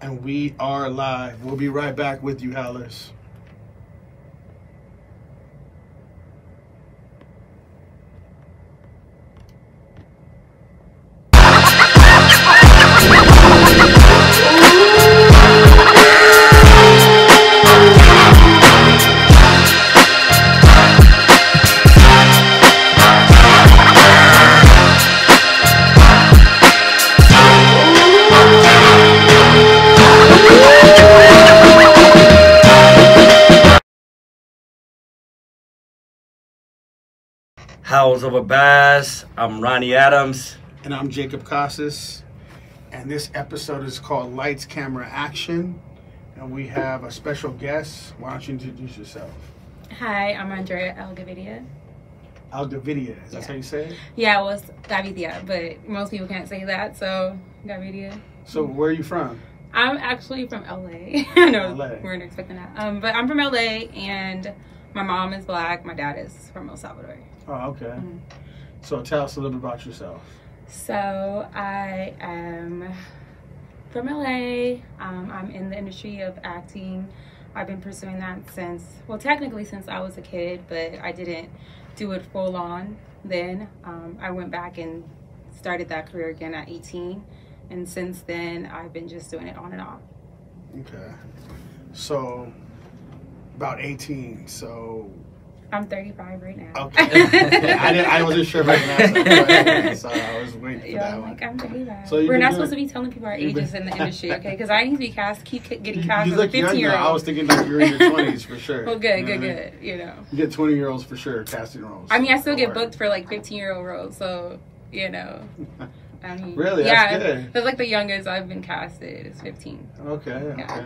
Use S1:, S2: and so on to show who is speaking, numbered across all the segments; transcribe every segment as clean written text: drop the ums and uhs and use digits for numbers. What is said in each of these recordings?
S1: And we are live. We'll be right back with you, Howlers.
S2: Howls over Bass. I'm Ronnie Adams.
S1: And I'm Jacob Casas. And this episode is called Lights, Camera, Action. And we have a special guest. Why don't you introduce yourself?
S3: Hi, I'm Andrea Gavidia.
S1: Gavidia, is that how you say it?
S3: Yeah, it was Gavidia, but most people can't say that, so Gavidia.
S1: So where are you from?
S3: I'm actually from LA. I know
S1: LA.
S3: we weren't expecting that. But I'm from LA, and my mom is Black. My dad is from El Salvador.
S1: Oh, okay. So tell us a little bit about yourself.
S3: So I am from LA. I'm in the industry of acting. I've been pursuing that since I was a kid, but I didn't do it full on then. I went back and started that career again at 18. And since then, I've been just doing it on and off.
S1: Okay. So, about 18, so...
S3: I'm 35 right now.
S1: Okay. I wasn't sure if I can ask that, so I was waiting for that one.
S3: I'm 35.
S1: So
S3: we're not supposed to be telling people our ages in the industry, okay? Because I need to be keep getting cast as a 15-year-old.
S1: I was thinking like you're in your 20s for sure.
S3: Well, good, good. You know.
S1: You get 20-year-olds for sure, casting roles.
S3: I mean, I still get booked for like 15-year-old roles, so, you know. I mean,
S1: really? That's good.
S3: That's like the youngest I've been casted is 15.
S1: Okay.
S3: Yeah.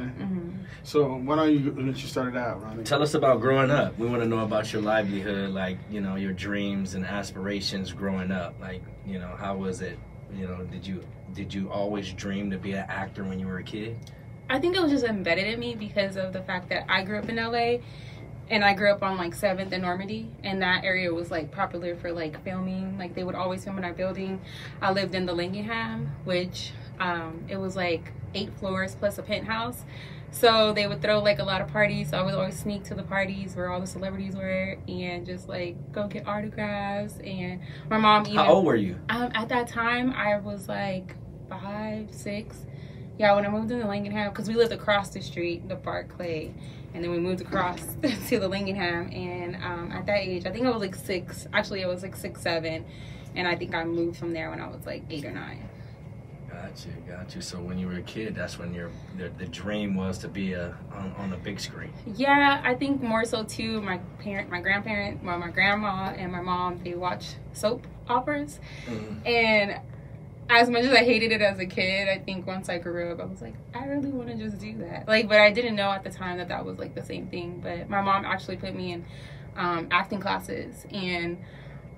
S1: So when you started out, Ronnie?
S2: Tell us about growing up. We want to know about your livelihood, like, you know, your dreams and aspirations growing up. Like, you know, how was it? You know, did you always dream to be an actor when you were a kid?
S3: I think it was just embedded in me because of the fact that I grew up in LA. And I grew up on like 7th and Normandy, and that area was like popular for like filming. Like they would always film in our building. I lived in the Langenham, which it was like 8 floors plus a penthouse. So they would throw like a lot of parties. So I would always sneak to the parties where all the celebrities were and just like go get autographs. And my mom even...
S2: How old were you?
S3: At that time, I was like 5, 6. Yeah, when I moved into Langenham, because we lived across the street, the Barclay. And then we moved across to the Langenham, and at that age, I think I was like 6. Actually, I was like 6, 7, and I think I moved from there when I was like 8 or 9.
S2: Got you. So when you were a kid, that's when the dream was to be on the big screen.
S3: Yeah, I think more so too. My grandparent, my grandma, and my mom, they watch soap operas, and as much as I hated it as a kid, I think once I grew up, I was like, I really want to just do that. Like, but I didn't know at the time that was like the same thing. But my mom actually put me in acting classes, and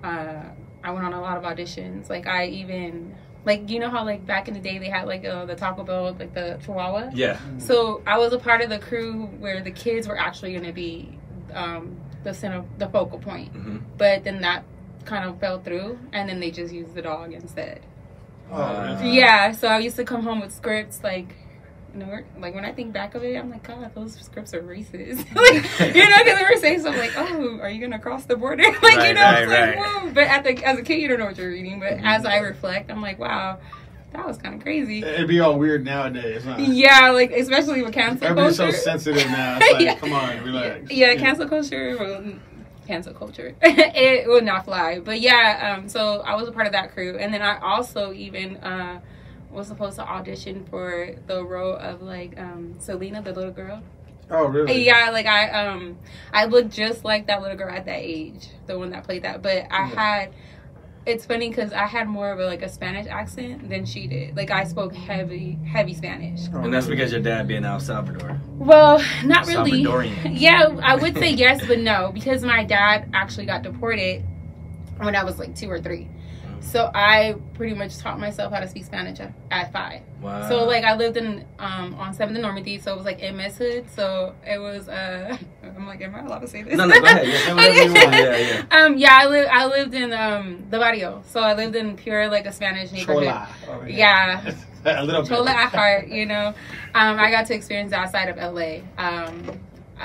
S3: I went on a lot of auditions. Like I even, like, you know how like back in the day they had like the Taco Bell, like the Chihuahua?
S2: Yeah.
S3: So I was a part of the crew where the kids were actually going to be the focal point. But then that kind of fell through, and then they just used the dog instead. Yeah, so I used to come home with scripts like, you know, like when I think back of it, I'm like, God, those scripts are racist. Like, you know, because they were saying something like, oh, are you gonna cross the border? Like, right, you know, it's like, whoa. But as a kid, you don't know what you're reading. But as I reflect, I'm like, wow, that was kind of crazy.
S1: It'd be all weird nowadays, huh?
S3: Yeah, like especially with cancel culture.
S1: Everybody's so sensitive now. It's like, come on, relax.
S3: Yeah, cancel culture. It would not fly. But yeah, so I was a part of that crew, and then I also even was supposed to audition for the role of like Selena, the little girl.
S1: Oh, really?
S3: Yeah, like I looked just like that little girl at that age, the one that played that. But I had, it's funny because I had more of a Spanish accent than she did. Like I spoke heavy Spanish.
S2: And that's because your dad being El Salvador.
S3: Well, not really.
S2: Salvadorian.
S3: Yeah, I would say yes, but no, because my dad actually got deported when I was like 2 or 3. So I pretty much taught myself how to speak Spanish at 5.
S2: Wow.
S3: So like I lived in on 7th and Normandy, so it was like in Miss Hood. So it was I'm like, am I allowed to say this?
S2: No, go ahead. Yeah, say whatever you want.
S3: I lived in the barrio. So I lived in pure like a Spanish neighborhood.
S1: Chola.
S3: Yeah.
S1: A little bit.
S3: Chola at heart, you know. I got to experience that side of LA.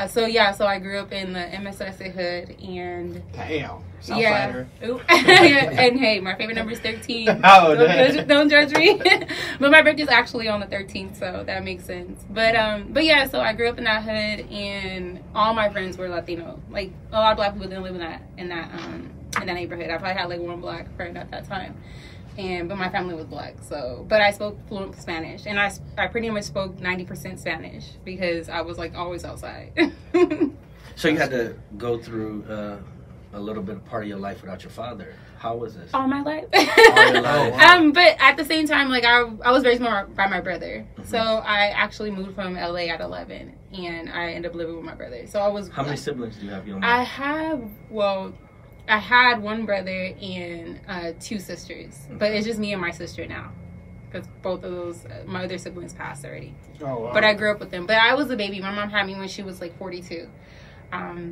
S3: So I grew up in the MSSA hood, and
S1: damn, Southsider.
S3: And hey, my favorite number is 13. Don't judge me. But my birthday's actually on the 13th, so that makes sense. But yeah, so I grew up in that hood, and all my friends were Latino. Like a lot of black people didn't live in that neighborhood. I probably had like one black friend at that time. But my family was black, but I spoke fluent Spanish, and I pretty much spoke 90% Spanish because I was like always outside.
S2: So you had to go through a little bit of part of your life without your father. How was this?
S3: All my life.
S2: All your life.
S3: But at the same time, like I was raised by my brother, so I actually moved from LA at 11, and I ended up living with my brother. So I was. How
S2: many siblings do you have?
S3: I had one brother and 2 sisters, but it's just me and my sister now, because both of those my other siblings passed already. Oh wow! But I grew up with them. But I was a baby. My mom had me when she was like 42.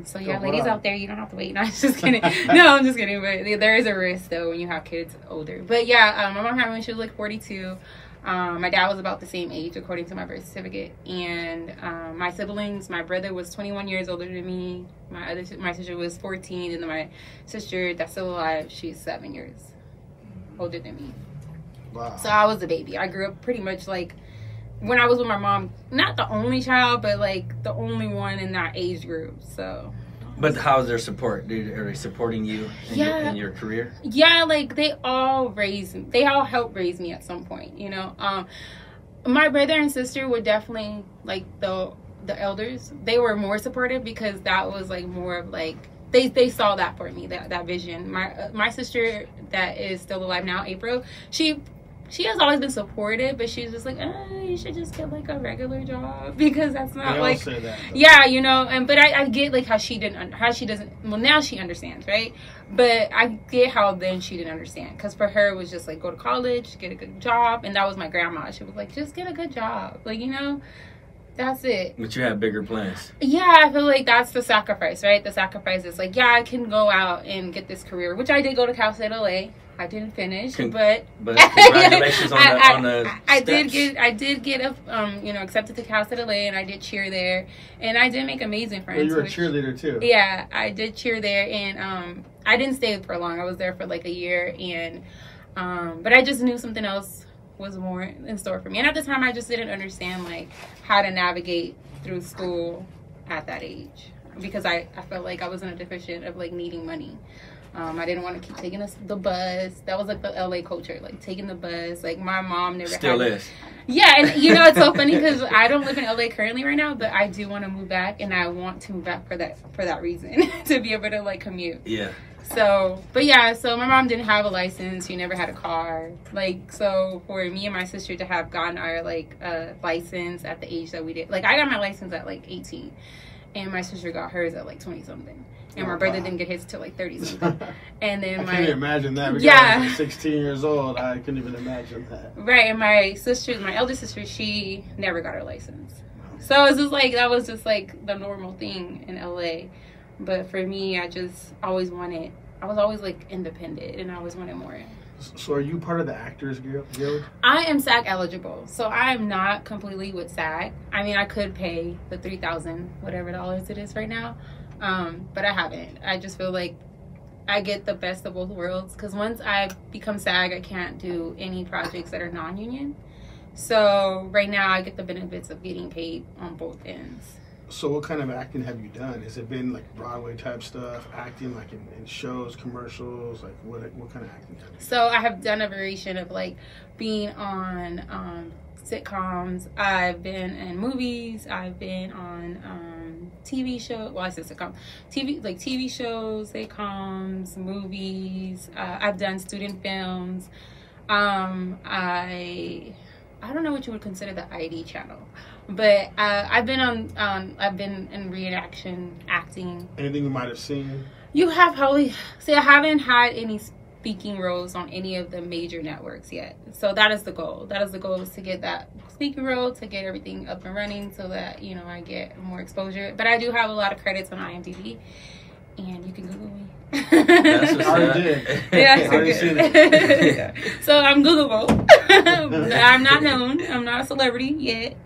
S3: So yeah, ladies out there, you don't have to wait. No, I'm just kidding. No, I'm just kidding. But there is a risk though when you have kids older. But yeah, my mom had me when she was like 42. My dad was about the same age according to my birth certificate, and my siblings, my brother was 21 years older than me, my sister was 14, and then my sister that's still alive, she's 7 years older than me. Wow. So I was a baby. I grew up pretty much like when I was with my mom, not the only child, but like the only one in that age group. So
S2: but how's their support? Are they supporting you in your career?
S3: Yeah, like they all helped raise me at some point, you know. My brother and sister were definitely like the elders. They were more supportive because that was like more of like they saw that for me, that vision. My sister that is still alive now, April, she has always been supportive, but she's just like, you should just get like a regular job because that's not like, say that, yeah, you know. But I get like how she doesn't. Well, now she understands, right? But I get how then she didn't understand because for her it was just like go to college, get a good job, and that was my grandma. She was like, just get a good job, like, you know. That's it.
S2: But you have bigger plans.
S3: Yeah, I feel like that's the sacrifice, right? The sacrifice is like, yeah, I can go out and get this career, which I did go to Cal State LA. I didn't finish, but
S2: congratulations on the
S3: I did get accepted to Cal State LA, and I did cheer there, and I did make amazing friends.
S1: Well, you were a cheerleader too.
S3: Yeah, I did cheer there, and I didn't stay for long. I was there for like a year, and but I just knew something else was more in store for me, and at the time I just didn't understand like how to navigate through school at that age because I felt like I was in a deficient of like needing money. I didn't want to keep taking the bus. That was like the LA culture, like taking the bus. Like my mom never
S2: still is.
S3: Yeah, and you know it's so funny because I don't live in LA currently right now, but I do want to move back, and I want to move back for that reason to be able to like commute.
S2: Yeah.
S3: So my mom didn't have a license. She never had a car. Like, so for me and my sister to have gotten our like license at the age that we did, like I got my license at like 18, and my sister got hers at like 20 something. And my brother didn't get his till like 30 something. And then
S1: I can't imagine that. Because I was like 16 years old. I couldn't even imagine that.
S3: Right, and my elder sister, she never got her license. So it's just like that was just like the normal thing in LA. But for me, I was always like independent, and I always wanted more.
S1: So are you part of the Actors Guild?
S3: I am SAG eligible, so I am not completely with SAG. I mean, I could pay the $3,000 whatever dollars it is right now. But I haven't. I just feel like I get the best of both worlds because once I become SAG, I can't do any projects that are non-union. So right now I get the benefits of getting paid on both ends.
S1: So what kind of acting have you done? Has it been like Broadway type stuff, acting like in shows, commercials? Like what kind of acting have you done?
S3: So I have done a variation of like being on sitcoms. I've been in movies. I've been on TV shows. Well, I said sitcom. TV shows, sitcoms, movies. I've done student films. I don't know what you would consider the ID channel, but I've been I've been in reenaction acting.
S1: Anything you might have seen?
S3: You have probably. See, I haven't had any speaking roles on any of the major networks yet. So that is the goal. That is the goal, is to get that speaking role, to get everything up and running so that, you know, I get more exposure. But I do have a lot of credits on IMDb, and you can Google me.
S1: That's what I did.
S3: Yeah, so good. So I'm Googleable. I'm not known. I'm not a celebrity yet.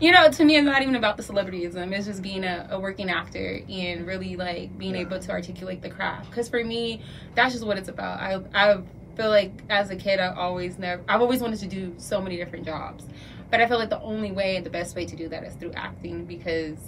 S3: You know, to me, it's not even about the celebrityism. It's just being a working actor and really like being able to articulate the craft. Because for me, that's just what it's about. I feel like as a kid, I've always wanted to do so many different jobs, but I feel like the only way, the best way to do that is through acting, because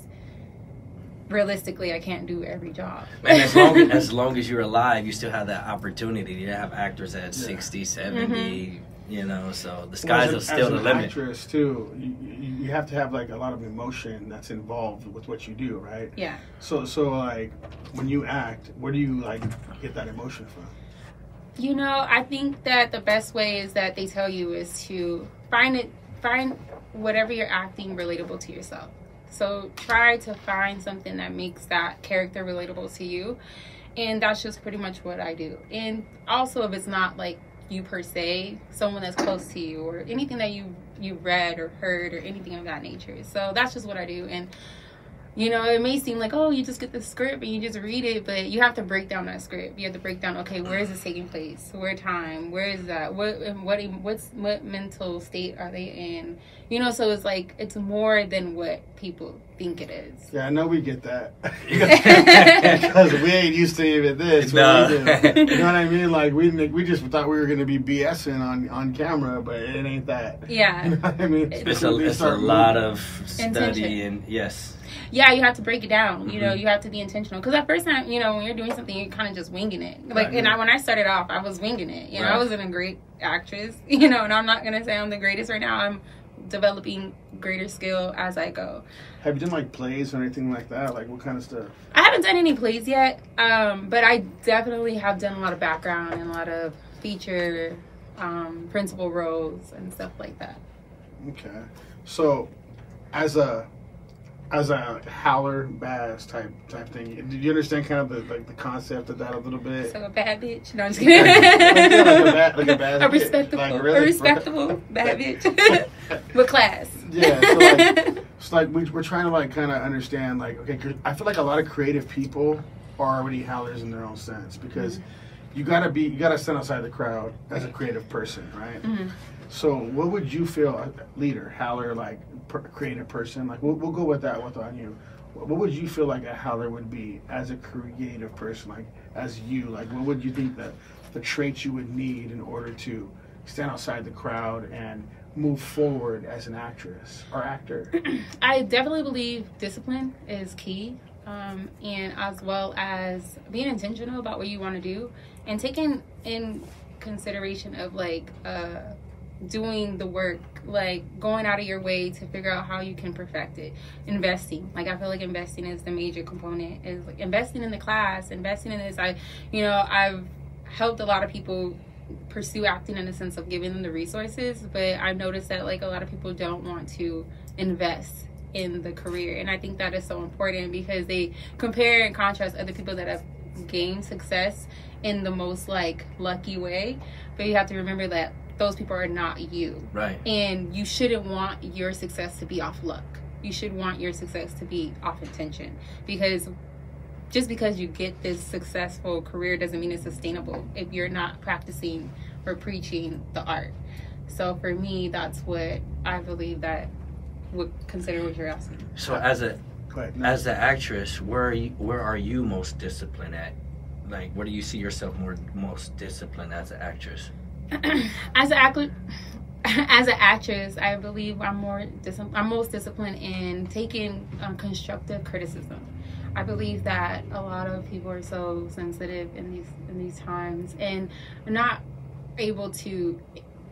S3: realistically, I can't do every job.
S2: And as long as you're alive, you still have that opportunity. You have actors at 60, 70, you know, so the sky's still the limit.
S1: Actress too, you have to have like a lot of emotion that's involved with what you do, right?
S3: Yeah.
S1: So like when you act, where do you like get that emotion from?
S3: You know, I think that the best way is that they tell you is to find whatever you're acting relatable to yourself. So try to find something that makes that character relatable to you. And that's just pretty much what I do. And also, if it's not like you per se, someone that's close to you or anything that you've read or heard or anything of that nature. So that's just what I do. And you know, it may seem like, oh, you just get the script and you just read it, but you have to break down that script. You have to break down, okay, where is this taking place? Where time? Where is that? What mental state are they in? You know, so it's like, it's more than what people think it is.
S1: Yeah, I know we get that. Because we ain't used to even this.
S2: No.
S1: You know what I mean? Like, we just thought we were going to be BSing on camera, but it ain't that.
S3: Yeah.
S1: You know what I mean?
S2: It's a lot of study and yes.
S3: Yeah, you have to break it down. You know, you have to be intentional. Because at first time, you know, when you're doing something, you're kind of just winging it. Like,
S2: right.
S3: and when I started off, I was winging it. You know,
S2: right.
S3: I wasn't a great actress. You know, and I'm not gonna say I'm the greatest right now. I'm developing greater skill as I go.
S1: Have you done like plays or anything like that? Like, what kind of stuff?
S3: I haven't done any plays yet, but I definitely have done a lot of background and a lot of feature principal roles and stuff like that.
S1: Okay, so as a Howler bass type thing, did you understand kind of the concept of that a little bit?
S3: So a bad bitch? No, I'm just kidding.
S1: like a bad
S3: a respectable,
S1: like, really?
S3: a respectable bad bitch with class.
S1: Yeah, so it's like we're trying to like kind of understand, like, okay, 'cause I feel like a lot of creative people are already Howlers in their own sense, because you gotta stand outside the crowd as a creative person, right? So what would you feel, leader, Howler, like creative person, like we'll go with that on you. What would you feel like a Howler would be as a creative person, like as you, like what would you think that the traits you would need in order to stand outside the crowd and move forward as an actress or actor?
S3: I definitely believe discipline is key, and as well as being intentional about what you want to do and taking in consideration of like doing the work, like going out of your way to figure out how you can perfect it. Investing, like I feel like investing is the major component, is like investing in the class, investing in this. I've helped a lot of people pursue acting in the sense of giving them the resources, but I noticed that like a lot of people don't want to invest in the career, and I think that is so important because they compare and contrast other people that have gained success in the most like lucky way, but you have to remember that those people are not you.
S2: Right. And
S3: you shouldn't want your success to be off luck. You should want your success to be off intention, because just because you get this successful career doesn't mean it's sustainable if you're not practicing or preaching the art. So for me, that's what I believe that would consider what you're asking.
S2: So as an actress, where are you most disciplined at? Like, where do you see yourself most disciplined as an actress?
S3: As an actress, I believe I'm most disciplined in taking constructive criticism. I believe that a lot of people are so sensitive in these times and are not able to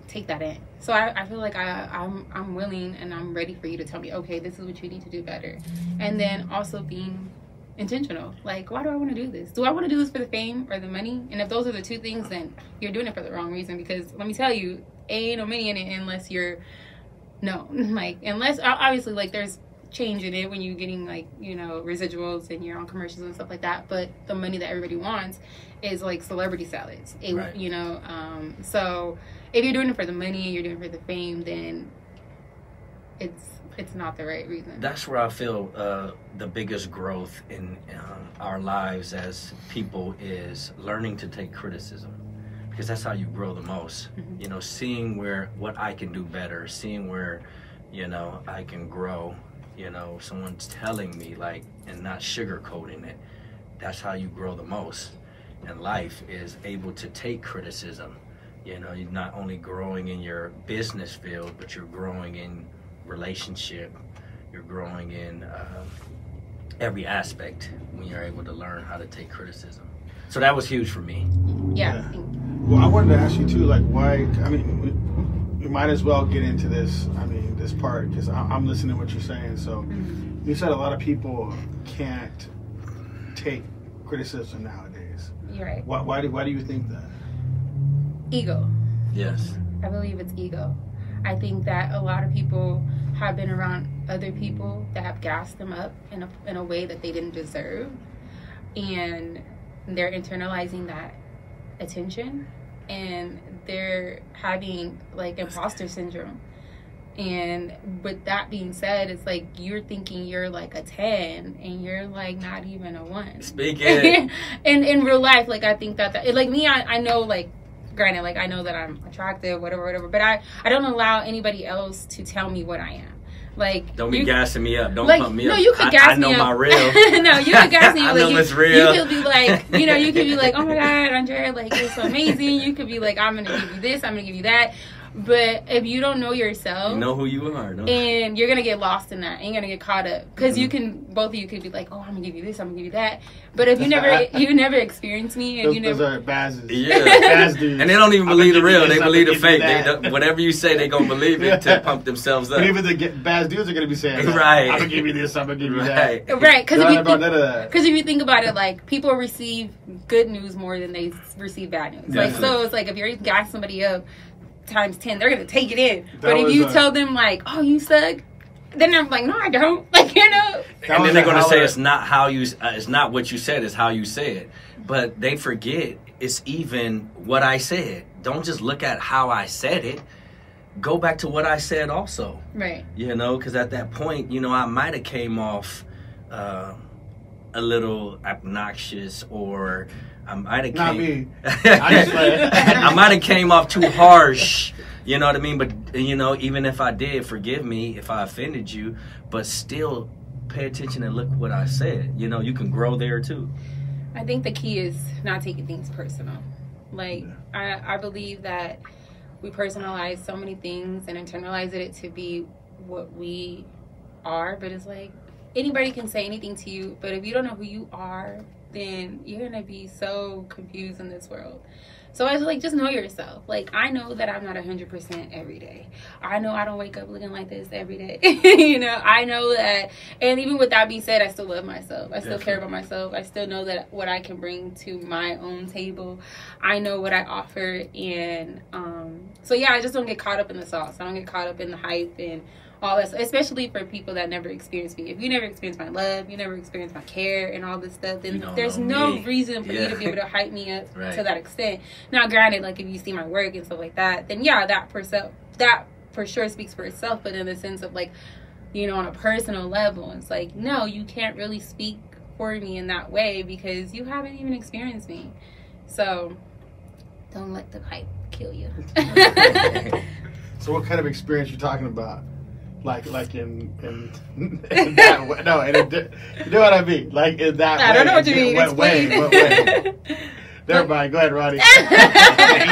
S3: take that in. So I feel like I'm willing and I'm ready for you to tell me, okay, this is what you need to do better. And then also being intentional. Like, why do I want to do this? Do I want to do this for the fame or the money? And if those are the two things, then you're doing it for the wrong reason, because let me tell you, ain't no money in it unless you're unless obviously like there's change in it when you're getting like, you know, residuals and you're on commercials and stuff like that, but the money that everybody wants is like celebrity salads.
S2: Right.
S3: You know, so if you're doing it for the money, you're doing it for the fame, then it's not the right reason.
S2: That's where I feel the biggest growth in our lives as people is learning to take criticism. because that's how you grow the most.
S3: Mm-hmm.
S2: You know, seeing what I can do better, seeing where, you know, I can grow. You know, someone's telling me, like, and not sugarcoating it. That's how you grow the most. And life is able to take criticism. You know, you're not only growing in your business field, but you're growing in relationship. You're growing in every aspect when you're able to learn how to take criticism. So that was huge for me.
S3: Yeah.
S1: Well, I wanted to ask you too, like, why? I mean, we might as well get into this. I mean, this part, because I'm listening to what you're saying. So, you said a lot of people can't take criticism nowadays.
S3: You're right.
S1: Why do you think that?
S3: Ego.
S2: Yes.
S3: I believe it's ego. I think that a lot of people have been around other people that have gassed them up in a way that they didn't deserve, and they're internalizing that attention, and they're having like imposter syndrome. And with that being said, it's like you're thinking you're like a 10 and you're like not even a 1.
S2: Speak it.
S3: And in real life, like I think that like me, I know, like, granted, like I know that I'm attractive, whatever, but I don't allow anybody else to tell me what I am. Like,
S2: don't be gassing me up. Don't
S3: like,
S2: pump me
S3: no,
S2: up.
S3: you could gas me up.
S2: I know my real.
S3: No, you could gas me up.
S2: I know it's real.
S3: You could be like, you know, you could be like, oh my God, Andrea, like, you're so amazing. You could be like, I'm going to give you this, I'm going to give you that. But if you don't know yourself,
S2: you know who you are,
S3: and you're gonna get lost in that, and you're gonna get caught up, because you can, both of you could be like, oh, I'm gonna give you this, I'm gonna give you that. But if you never experienced me, and
S1: those are Baz's.
S2: Yeah,
S1: Baz dudes.
S2: And they don't even believe the real; they believe the fake. Whatever you say, they gonna believe it to pump themselves up.
S1: But even the Baz dudes are gonna be saying,
S2: right,
S1: I'm gonna give you this, I'm gonna give you
S2: right.
S1: that.
S3: Right, because
S1: if
S3: you think about it, like, people receive good news more than they receive bad news. Like, so it's like if you're gassing somebody up times 10, they're gonna take it in. But if you tell them like, oh, you suck, then I'm like, no, I don't. Like, you know.
S2: And then they're gonna say it's not how you, it's not what you said, it's how you say it. But they forget it's even what I said. Don't just look at how I said it. Go back to what I said also.
S3: Right.
S2: You know, because at that point, you know, I might have came off a little obnoxious, or I might have
S1: Not
S2: came.
S1: me. I
S2: might have came off too harsh. You know what I mean? But, you know, even if I did, forgive me if I offended you. But still, pay attention and look what I said. You know, you can grow there too.
S3: I think the key is not taking things personal. Like, I believe that we personalize so many things and internalize it to be what we are. But it's like, anybody can say anything to you, but if you don't know who you are, then you're gonna be so confused in this world. So I was like, just know yourself. Like, I know that I'm not 100% every day. I know I don't wake up looking like this every day. You know, I know that. And even with that being said, I still love myself. I still care about myself. I still know that what I can bring to my own table. I know what I offer. And so yeah, I just don't get caught up in the sauce. I don't get caught up in the hype and all that, especially for people that never experienced me. If you never experienced my love, you never experienced my care and all this stuff, then there's no reason for you to be able to hype me up to that extent. Now, granted, like, if you see my work and stuff like that, then yeah, that for sure speaks for itself. But in the sense of, like, you know, on a personal level, it's like, no, you can't really speak for me in that way because you haven't even experienced me. So don't let the hype kill you.
S1: So what kind of experience you talking about? Like in that way? No, you know what I mean? Like, in that way.
S3: I don't know what you mean.
S1: What way? Never mind. Go ahead, Ronnie.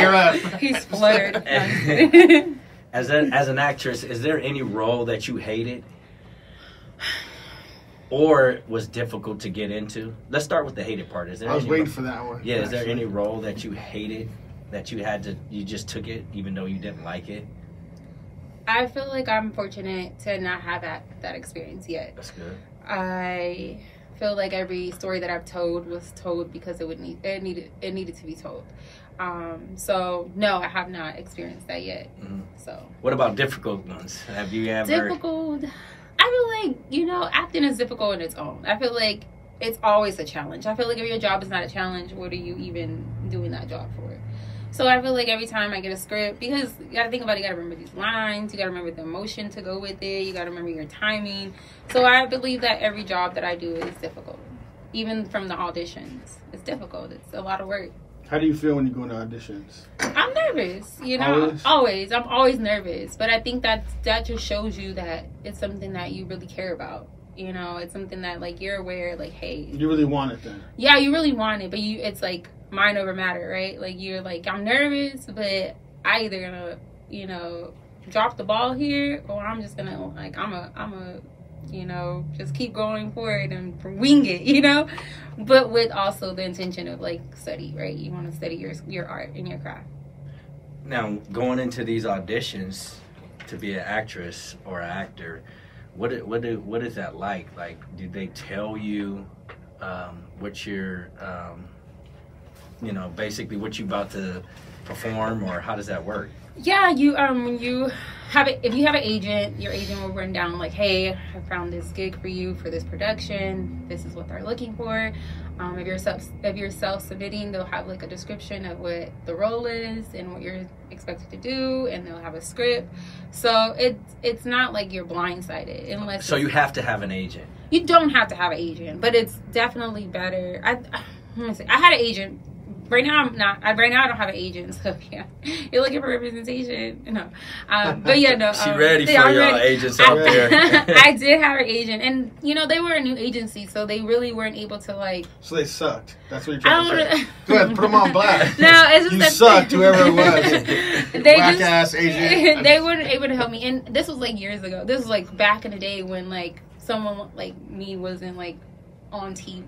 S1: You're up.
S3: He's fluttered.
S2: As an actress, is there any role that you hated or was difficult to get into? Let's start with the hated part. Is there?
S1: I was waiting for that one.
S2: Yeah. Is there any role that you hated that you just took it even though you didn't like it?
S3: I feel like I'm fortunate to not have that experience yet.
S2: That's good.
S3: I feel like every story that I've told was told because it needed to be told. So no, I have not experienced that yet. Mm-hmm. So
S2: what about difficult ones? Have you ever?
S3: Difficult. I feel like, you know, acting is difficult in its own. I feel like it's always a challenge. I feel like if your job is not a challenge, what are you even doing that job for? So I feel like every time I get a script, because you got to think about it, you got to remember these lines, you got to remember the emotion to go with it, you got to remember your timing. So I believe that every job that I do is difficult. Even from the auditions, it's difficult. It's a lot of work.
S1: How do you feel when you go into auditions?
S3: I'm nervous, you know. Always. I'm always nervous, but I think that just shows you that it's something that you really care about. You know, it's something that like you're aware, like, hey,
S1: you really want it then.
S3: Yeah, you really want it, but it's like mind over matter, right? Like you're like, I'm nervous, but I either gonna, you know, drop the ball here, or I'm just gonna like I'm a you know, just keep going forward and wing it, you know, but with also the intention of like study, right? You want to study your art and your craft.
S2: Now, going into these auditions to be an actress or an actor, what is that like? Like, did they tell you what you're, you know, basically what you about to perform, or how does that work?
S3: Yeah, you when you have it, if you have an agent, your agent will run down like, hey, I found this gig for you for this production. This is what they're looking for. If you're self-submitting, they'll have like a description of what the role is and what you're expected to do, and they'll have a script. So it's not like you're blindsided unless.
S2: So you have to have an agent.
S3: You don't have to have an agent, but it's definitely better. I had an agent. Right now I'm not. Right now I don't have an agent. So yeah, you're looking for representation. No, but yeah, no.
S2: She ready for y'all agents out there.
S3: I did have an agent, and you know they were a new agency, so they really weren't able to like.
S1: So they sucked. That's what you're trying to say. Go ahead, put them on blast.
S3: No, it's just
S1: you sucked, whoever it was.
S3: Whack
S1: ass agent.
S3: They weren't able to help me, and this was like years ago. This was like back in the day when like someone like me wasn't like on TV.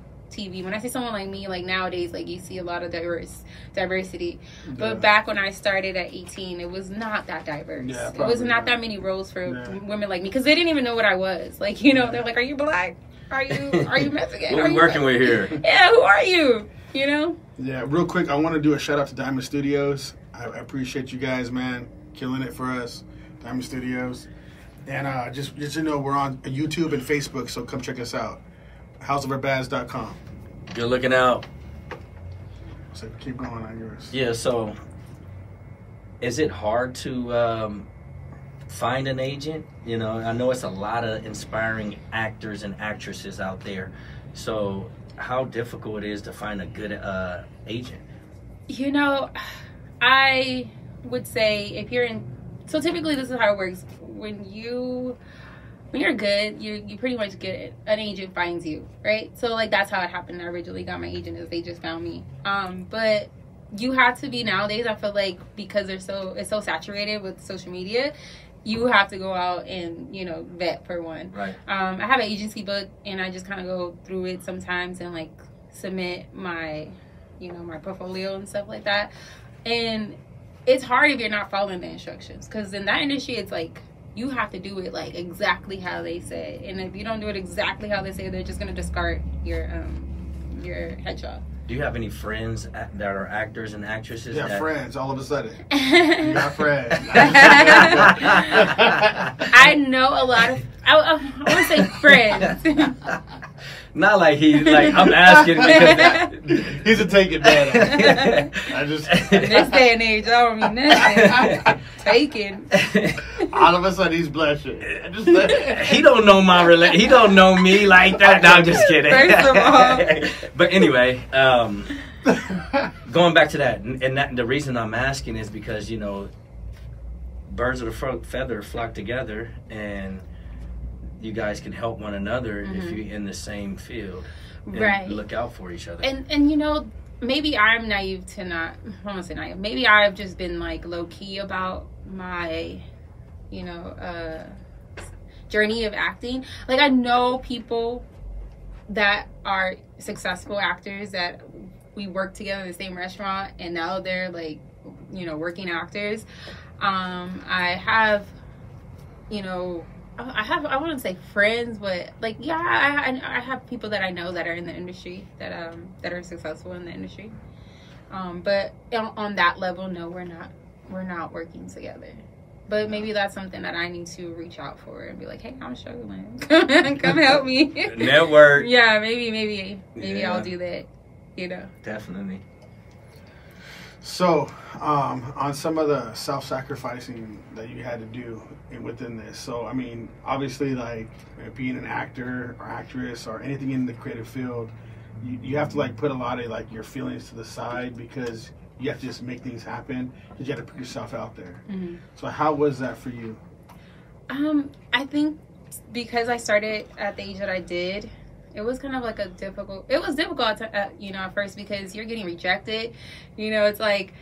S3: When I say someone like me, like nowadays, like you see a lot of diversity. Yeah. But back when I started at 18, it was not that diverse. Yeah, it was not that many roles for women like me, because they didn't even know what I was. Like, you know, they're like, "Are you black? Are you Mexican?
S2: What are we working with here?
S3: Yeah, who are you? You know?"
S1: Yeah, real quick, I want to do a shout out to Diamond Studios. I appreciate you guys, man, killing it for us, Diamond Studios. And just to know, we're on YouTube and Facebook, so come check us out. houseofourbads.com.
S2: Good looking out.
S1: So keep going on yours.
S2: Yeah, so is it hard to find an agent? You know, I know it's a lot of inspiring actors and actresses out there. So how difficult it is to find a good agent? You
S3: know, I would say if you're in... So typically this is how it works. When you're good, you pretty much get an agent finds you, right? So like that's how it happened. I originally got my agent, is they just found me. But you have to be nowadays. I feel like because it's so saturated with social media, you have to go out and vet for one.
S2: Right.
S3: I have an agency book, and I just kind of go through it sometimes and like submit my my portfolio and stuff like that. And it's hard if you're not following the instructions, because in that industry, it's like, you have to do it like exactly how they say. And if you don't do it exactly how they say, they're just gonna discard your headshot.
S2: Do you have any friends that are actors and actresses?
S1: Yeah, friends. All of a sudden, you got friends.
S3: I know a lot of. I want to say friends.
S2: Not like I'm asking because
S1: he's a taken man. I just
S3: in this day and age, I don't mean nothing. Taken.
S1: All of a sudden, he's blushing.
S2: He don't know he don't know me like that. No, I'm just kidding.
S3: First of all.
S2: But anyway, going back to that, and the reason I'm asking is because birds of a feather flock together, and you guys can help one another if you're in the same field, and
S3: right?
S2: Look out for each other.
S3: And maybe I'm naive to not. I don't want to say naive. Maybe I've just been like low key about my, journey of acting. Like, I know people that are successful actors that we work together in the same restaurant, and now they're like, working actors. I have, I wouldn't say friends, but like, yeah, I have people that I know that are in the industry that are successful in the industry. But on that level, no, we're not working together. But maybe that's something that I need to reach out for and be like, hey, I'm struggling. Come help me.
S2: Network.
S3: Yeah, maybe I'll do that.
S2: Definitely.
S1: So, on some of the self-sacrificing that you had to do within this. So, I mean, obviously, like being an actor or actress or anything in the creative field, you have to like put a lot of like your feelings to the side because you have to just make things happen because you have to put yourself out there. Mm-hmm. So how was that for you?
S3: I think because I started at the age that I did, it was kind of like it was difficult at first because you're getting rejected. It's like,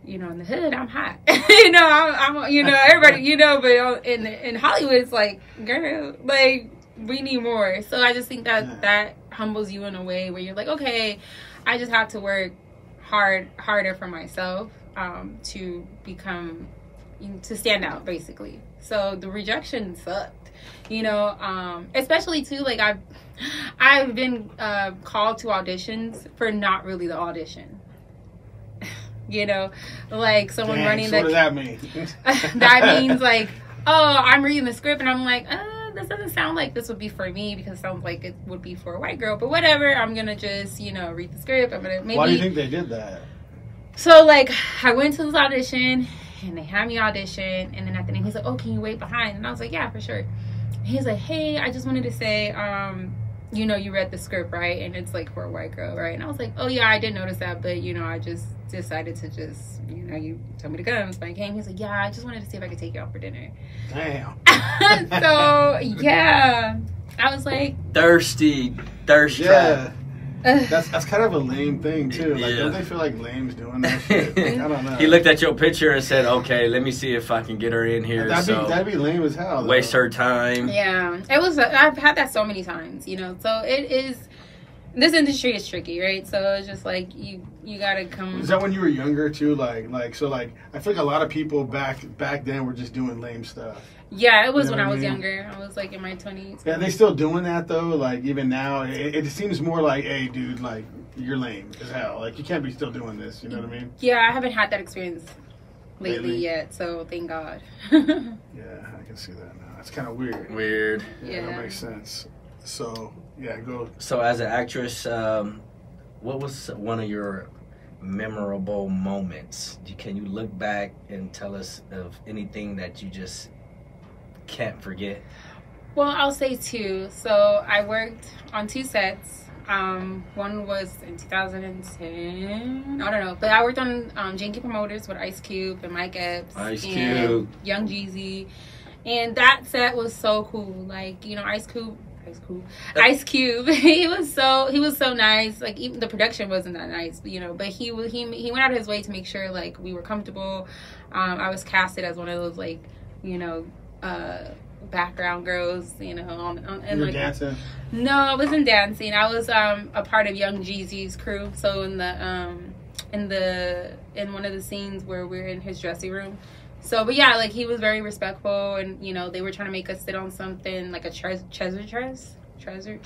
S3: in the hood, I'm hot. I'm everybody, but in Hollywood, it's like, girl, like, we need more. So I just think that humbles you in a way where you're like, okay, I just have to work harder for myself to stand out, basically. So the rejection sucked, especially too, like I've been called to auditions for not really the audition. Like someone running
S1: so what does that mean?
S3: That means like, oh, I'm reading the script and I'm like, this doesn't sound like this would be for me because it sounds like it would be for a white girl, but whatever, I'm gonna just read the script. I'm gonna maybe.
S1: Why do you think they did that?
S3: So like I went to this audition and they had me audition, and then at the end he's like, oh, can you wait behind? And I was like, yeah, for sure. And he's like, hey, I just wanted to say you read the script, right? And it's like for a white girl, right? And I was like, oh yeah, I did notice that, but I just decided to just you told me to come, so I came. He's like, yeah, I just wanted to see if I could take you out for dinner.
S1: Damn.
S3: So yeah, I was like
S2: thirsty
S1: trap. That's kind of a lame thing too. Like, don't they feel like lame's doing that shit? Like, I don't know.
S2: He looked at your picture and said, okay, let me see if I can get her in here.
S1: That'd be lame as hell, though.
S2: Waste her time.
S3: Yeah, it was. I've had that so many times, So it is. This industry is tricky, right? So it's just like you gotta come.
S1: Is that when you were younger too? Like I feel like a lot of people back then were just doing lame stuff.
S3: Yeah, it was when I was younger. I was like in my 20s.
S1: Yeah, they still doing that though. Like even now, it seems more like, hey, dude, like you're lame as hell. Like you can't be still doing this. You know what I mean?
S3: Yeah, I haven't had that experience lately yet. So thank God.
S1: Yeah, I can see that now. It's kind of weird. Yeah, that makes sense. So yeah, go.
S2: So as an actress, what was one of your memorable moments? Can you look back and tell us of anything that you just can't forget?
S3: Well, I'll say two. So I worked on 2 sets. One was in 2010. I don't know, but I worked on Janky Promoters with Ice Cube and Mike Epps and Young Jeezy, and that set was so cool. Like Ice Cube. He was so nice. Like even the production wasn't that nice, but he went out of his way to make sure like we were comfortable. I was casted as one of those like background girls, and
S1: like dancing.
S3: No, I wasn't dancing. I was a part of Young Jeezy's crew. So in one of the scenes where we're in his dressing room. So, but yeah, like he was very respectful, and they were trying to make us sit on something like a treasure chest. Treasure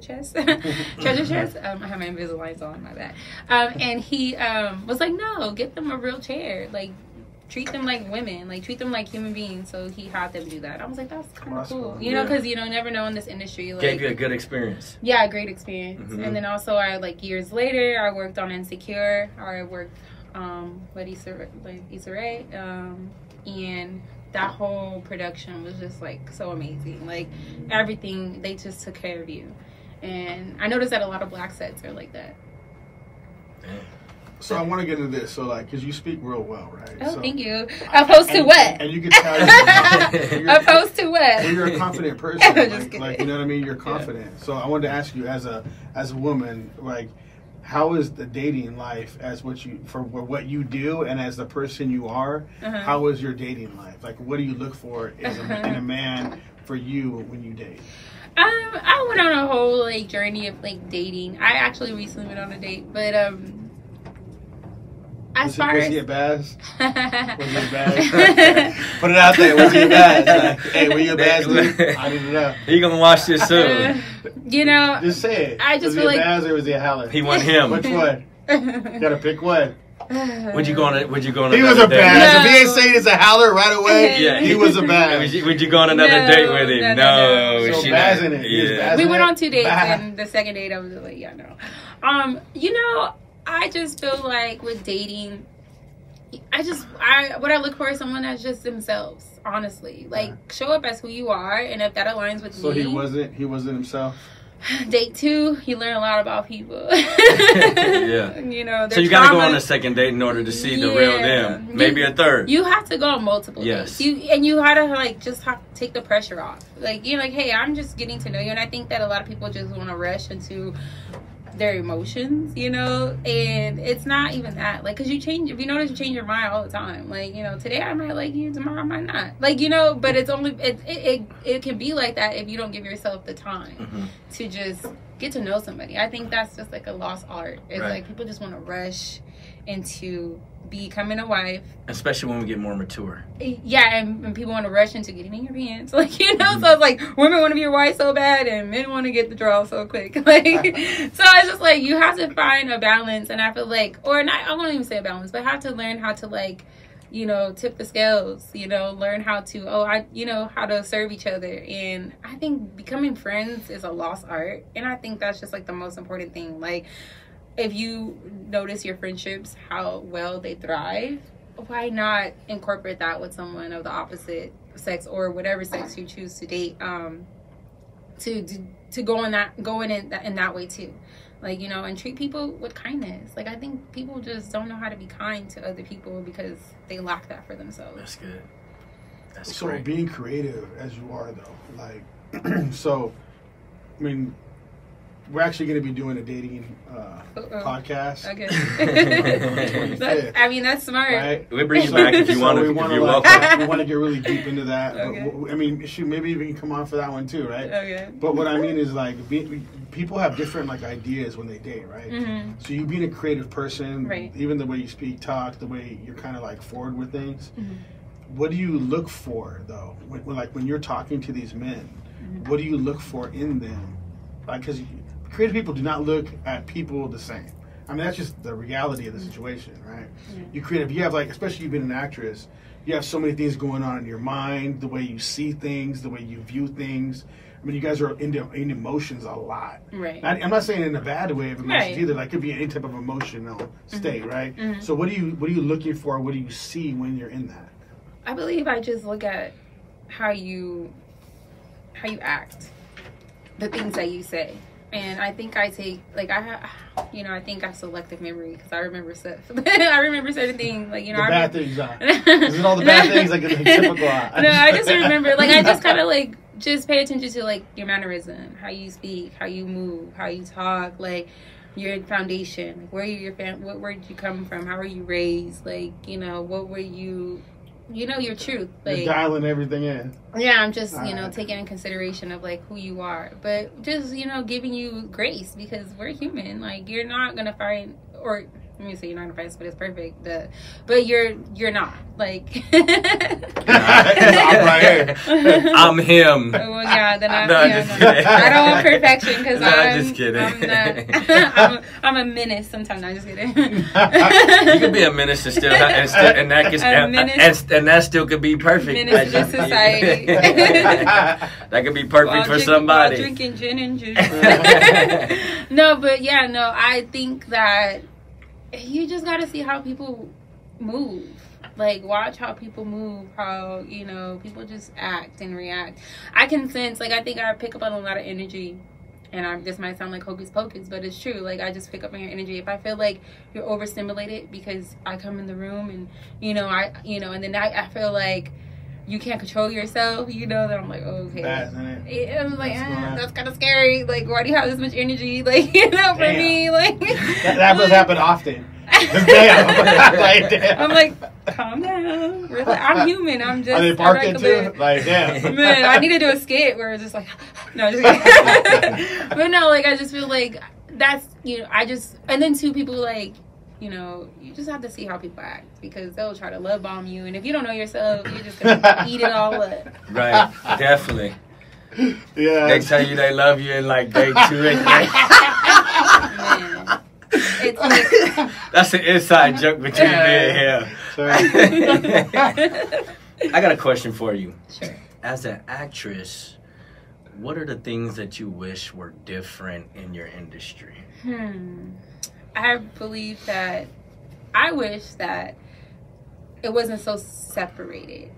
S3: chest. I have my Invisaligns on, my bad. And he was like, no, get them a real chair. Like, treat them like women. Like, treat them like human beings. So he had them do that. I was like, that's kind of cool. Because never know in this industry. Like,
S2: gave you a good experience.
S3: Yeah, a great experience. Mm-hmm. And then also, years later, I worked on Insecure. I worked with Issa Rae. And that whole production was just like so amazing. Like everything, they just took care of you. And I noticed that a lot of black sets are like that.
S1: So I want to get into this. So like, because you speak real well, right?
S3: Oh,
S1: so,
S3: thank you. Opposed to what?
S1: And you can tell.
S3: Opposed to what?
S1: Well, you're a confident person. Like you know what I mean. You're confident. Yeah. So I wanted to ask you, as a woman, like, how is the dating life as what you do and as the person you are? Uh-huh. How is your dating life? Like, what do you look for in a man for you when you date?
S3: I went on a whole journey of dating. I actually recently went on a date, but
S1: was he a Baz? Was he a Baz? Put it out there. Was he a Baz? Like, hey, were you a Baz dude? I didn't know.
S2: He gonna watch this soon.
S1: Just say it.
S3: I just
S1: was he a Baz or was he a Howler?
S2: He want him.
S1: Which one? You gotta pick one.
S2: Would you go on?
S1: He was a Baz. No. If he ain't saying it's a Howler right away,
S2: yeah,
S1: he was a Baz.
S2: Would you go on another date with him? No.
S1: So Baz in it.
S2: Yeah.
S3: We went on 2 dates, and the second date I was like, yeah, no. I just feel like with dating, what I look for is someone that's just themselves. Honestly, show up as who you are, and if that aligns with me.
S1: So he wasn't himself.
S3: Date 2, you learn a lot about people.
S2: Yeah.
S3: You know,
S2: so you got to go on a second date in order to see the real them. Maybe a third.
S3: You have to go on multiple dates. And you had to like just have to take the pressure off. Like you're like, hey, I'm just getting to know you, and I think that a lot of people just want to rush into their emotions, you know, and it's not even that, like, because if you notice, you change your mind all the time. Like, you know, today I might like you, tomorrow I might not, like, you know, but it's only it can be like that if you don't give yourself the time to just get to know somebody. I think that's just like a lost art. It's like people just want to rush into becoming a wife,
S2: especially when we get more mature.
S3: Yeah, and people want to rush into getting in your pants, like, you know. So it's like women want to be your wife so bad, and men want to get the draw so quick. Like, so it's just like you have to find a balance, and I feel like, or not, I won't even say a balance, but have to learn how to, like, you know, tip the scales. You know, learn how to how to serve each other. And I think becoming friends is a lost art, and I think that's just like the most important thing. Like, if you notice your friendships, how well they thrive, why not incorporate that with someone of the opposite sex or whatever sex you choose to date, to go in that way too, like, you know, and treat people with kindness. Like, I think people just don't know how to be kind to other people because they lack that for themselves.
S2: That's good. That's
S1: so
S2: great.
S1: Being creative as you are though, like, so, I mean, we're actually going to be doing a dating podcast.
S3: Okay. I mean, that's smart.
S1: Right?
S2: We'll bring you back if you want to.
S1: We want to get really deep into that.
S3: Okay.
S1: But, I mean, maybe even come on for that one too, right?
S3: Okay.
S1: But what I mean is, like, people have different, like, ideas when they date, right? Mm-hmm. So you being a creative person,
S3: right,
S1: even the way you speak, talk, the way you're kind of like forward with things. Mm-hmm. What do you look for though? When you're talking to these men, what do you look for in them? Like, because creative people do not look at people the same. I mean, that's just the reality of the situation, right? Yeah. You creative, you have, like, especially you've been an actress, you have so many things going on in your mind, the way you see things, the way you view things. I mean, you guys are in emotions a lot.
S3: Right.
S1: I'm not saying in a bad way of emotions either. Like, it could be any type of emotional state, right? Mm-hmm. So what are you looking for? What do you see when you're in that?
S3: I believe I just look at how you act, the things that you say. And I think I take, like, I think I have selective memory because I remember stuff. I remember certain things, like, you know.
S1: The bad things, Is it all the bad things, like, the typical?
S3: No, I just remember, like, I just kind of, like, just pay attention to, like, your mannerism, how you speak, how you move, how you talk, like, your foundation, like, where did you come from, how were you raised, like, you know, what were you... You know your truth. Like,
S1: you're dialing everything in.
S3: Yeah, I'm just, taking in consideration of, like, who you are. But just, giving you grace because we're human. Like, you're not going to find, or let me say you're not going to find somebody that's perfect. But you're not. Like. I'm
S2: right here. I'm him.
S3: Well, yeah, then I don't want perfection because I'm
S2: just kidding.
S3: I'm a menace sometimes. No, I'm just kidding.
S2: You could be a menace and still, and that still could be perfect.
S3: Menace to society.
S2: That could be perfect for somebody.
S3: While drinking gin and juice. No, but yeah, no, I think that you just got to see how people move. Like, watch how people move, how, people just act and react. I can sense, like, I think I pick up on a lot of energy. And this might sound like hocus pocus, but it's true. Like, I just pick up on your energy. If I feel like you're overstimulated because I come in the room and, and then I feel like you can't control yourself, then I'm like, oh, okay. I'm like, that's kind of scary. Like, why do you have this much energy? Like, for me, like.
S1: that does happen often. Damn.
S3: I'm like, calm down. Really? I'm human. I'm just.
S1: Are they barking too? Like, damn.
S3: Man, I need to do a skit where it's just like, no, just kidding. But no, like, I just feel like that's, and then two people, like, you just have to see how people act because they'll try to love bomb you, and if you don't know yourself, you're just gonna eat it all up.
S2: Right, definitely.
S1: Yeah.
S2: They tell you they love you in like day 2 and
S3: Man. It's like,
S2: that's an inside joke between me and him. I got a question for you.
S3: Sure.
S2: As an actress, what are the things that you wish were different in your industry?
S3: I believe that I wish that it wasn't so segregated.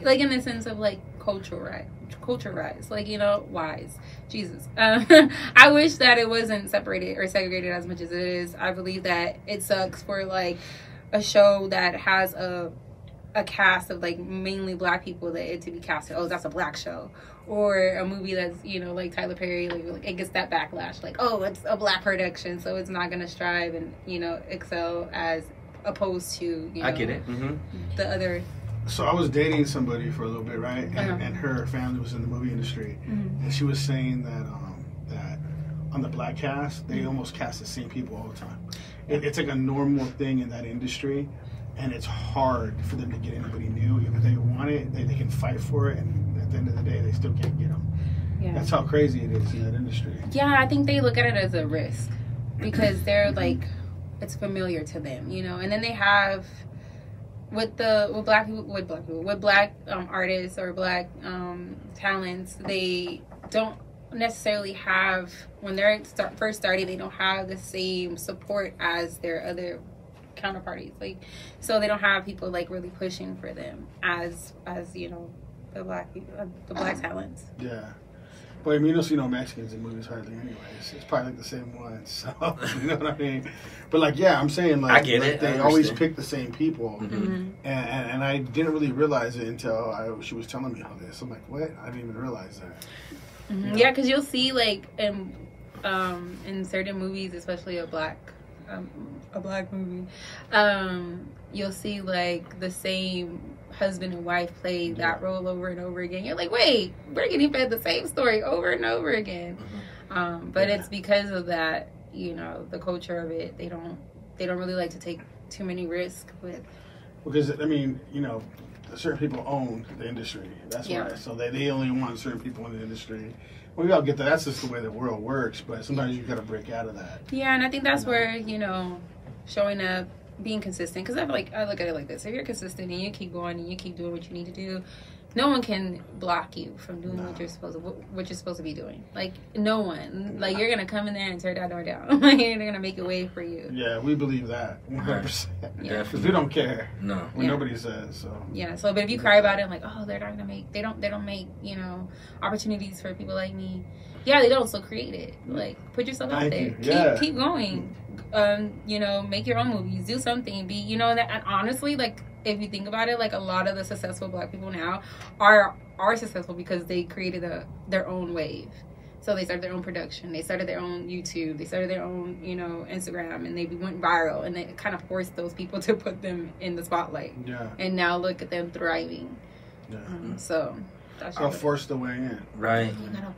S3: Like, in the sense of, like, culture-wise, like, you know, wise. Jesus. I wish that it wasn't separated or segregated as much as it is. I believe that it sucks for, like, a show that has a cast of, like, mainly black people, that it to be casted, oh, that's a black show. Or a movie that's, you know, like Tyler Perry, like it gets that backlash, like, oh, it's a black production, so it's not gonna strive and, you know, excel as opposed to, you know,
S2: I get it. Mm-hmm.
S3: the other.
S1: So I was dating somebody for a little bit, right? And her family was in the movie industry, and she was saying that that on the black cast, they almost cast the same people all the time. It's like a normal thing in that industry, and it's hard for them to get anybody new. Even if they want it, they can fight for it, and at the end of the day, they still can't get them. Yeah. That's how crazy it is in that industry.
S3: Yeah, I think they look at it as a risk because they're like, it's familiar to them, you know. And then they have with black artists or black talents, they don't necessarily have, when they're first starting, they don't have the same support as their other counterparties, like, so they don't have people like really pushing for them as you know, the black people, the black talents.
S1: Yeah. But I mean, you don't see no Mexicans in movies hardly anyways. It's probably like the same ones. So, you know what I mean? But like, yeah, I'm saying like,
S2: I get it.
S1: They always pick the same people.
S3: Mm-hmm.
S1: And I didn't really realize it until she was telling me all this. I'm like, what? I didn't even realize that.
S3: Mm-hmm.
S1: You know?
S3: Yeah, because you'll see like in certain movies, especially a black movie, you'll see like the same husband and wife play that role over and over again. You're like, wait, we're getting fed the same story over and over again. But it's because of that, you know, the culture of it. They don't really like to take too many risks with.
S1: Because I mean, you know, certain people own the industry. That's why. So they only want certain people in the industry. Well, we all get that. That's just the way the world works. But sometimes you got to break out of that.
S3: Yeah, and I think that's where, you know, showing up, being consistent, because I look at it like this: if you're consistent and you keep going and you keep doing what you need to do, no one can block you from doing what you're supposed to be doing. Like, no one. Like, you're gonna come in there and tear that door down. Like, they're gonna make a way for you.
S1: Yeah, we believe that 100%.
S3: Yeah,
S1: because we don't care.
S2: No,
S1: nobody says so.
S3: Yeah. So, but if you cry about it, like, oh, they're not gonna make. They don't make, you know, opportunities for people like me. Yeah, they don't. So create it. Like, put yourself out there. Keep going. You know, make your own movies. Do something. Be, you know, and honestly, like, if you think about it, like, a lot of the successful black people now are successful because they created their own wave. So they started their own production. They started their own YouTube. They started their own, you know, Instagram, and they went viral. And they kind of forced those people to put them in the spotlight. Yeah. And now look at them thriving. Yeah. So that's
S1: I'll force the way in.
S2: Right.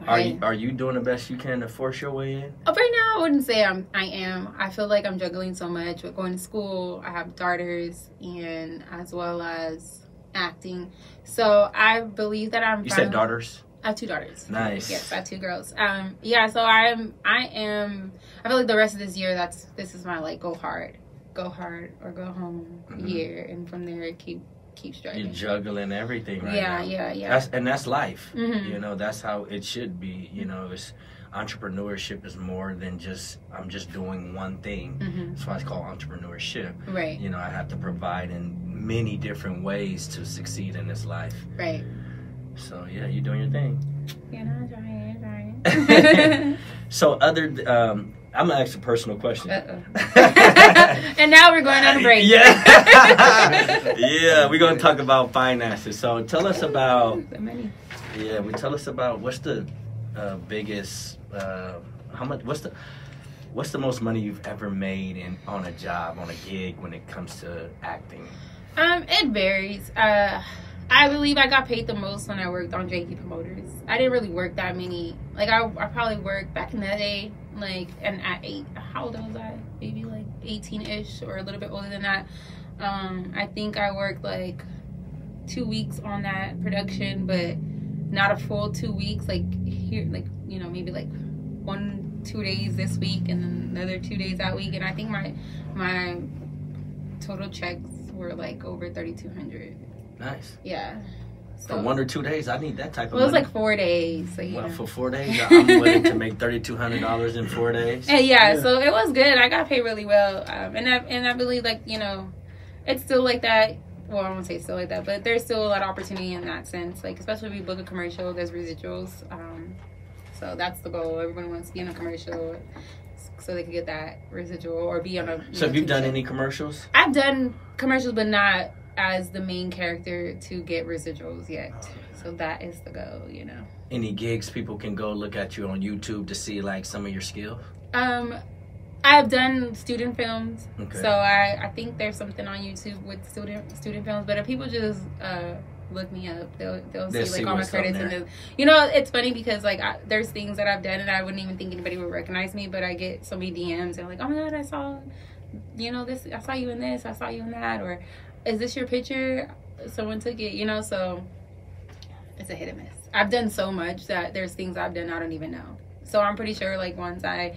S2: Are you doing the best you can to force your way in?
S3: Right now, I wouldn't say I am. I feel like I'm juggling so much with going to school. I have daughters, and as well as acting. So I believe that I'm.
S2: You said daughters?
S3: I have 2 daughters.
S2: Nice.
S3: Yes, I have 2 girls. Yeah. So I feel like the rest of this year, this is my, like, go hard or go home year, and from there keep striving. You're
S2: juggling everything right now.
S3: Yeah.
S2: That's life. Mm-hmm. You know, that's how it should be. You know, entrepreneurship is more than just, I'm just doing one thing. Mm-hmm. That's why it's called entrepreneurship. Right. You know, I have to provide in many different ways to succeed in this life.
S3: Right.
S2: So, yeah, you're doing your thing.
S3: Yeah, no, I'm trying.
S2: So, I'm going to ask a personal question.
S3: And now we're going on a break.
S2: Yeah. Yeah, we're going to talk about finances. So tell us about
S3: the money.
S2: Yeah, tell us about what's the biggest, what's the most money you've ever made on a job, on a gig when it comes to acting?
S3: It varies. I believe I got paid the most when I worked on JV Promoters. I didn't really work that many. Like, I probably worked back in that day, like, and at 8, how old was I? Maybe like 18-ish or a little bit older than that. I think I worked like 2 weeks on that production, but not a full 2 weeks. Like, here, like, you know, maybe like 1-2 days this week and then another 2 days that week. And I think my total checks were like over $3,200.
S2: Nice.
S3: Yeah.
S2: So, for 1 or 2 days, I need that type of money.
S3: It was like 4 days. So,
S2: well, for 4 days, I'm willing to make $3,200 in 4 days.
S3: Yeah, so it was good. I got paid really well. And I believe, like, you know, it's still like that. well, I won't say still like that, but there's still a lot of opportunity in that sense. Like, especially if we book a commercial, there's residuals. So that's the goal. Everyone wants to be in a commercial so they can get that residual or be on a...
S2: So have you done any commercials?
S3: I've done commercials, but not as the main character to get residuals yet. So that is the goal, you know.
S2: Any gigs people can go look at you on YouTube to see, like, some of your skills?
S3: I've done student films,
S2: okay.
S3: So I think there's something on YouTube with student films. But if people just look me up, they'll see like all my credits. And you know, it's funny because like there's things that I've done and I wouldn't even think anybody would recognize me, but I get so many DMs and like, oh my god, I saw, you know, this, I saw you in this, I saw you in that, or is this your picture? Someone took it, you know. So it's a hit and miss. I've done so much that there's things I've done I don't even know. So I'm pretty sure like once I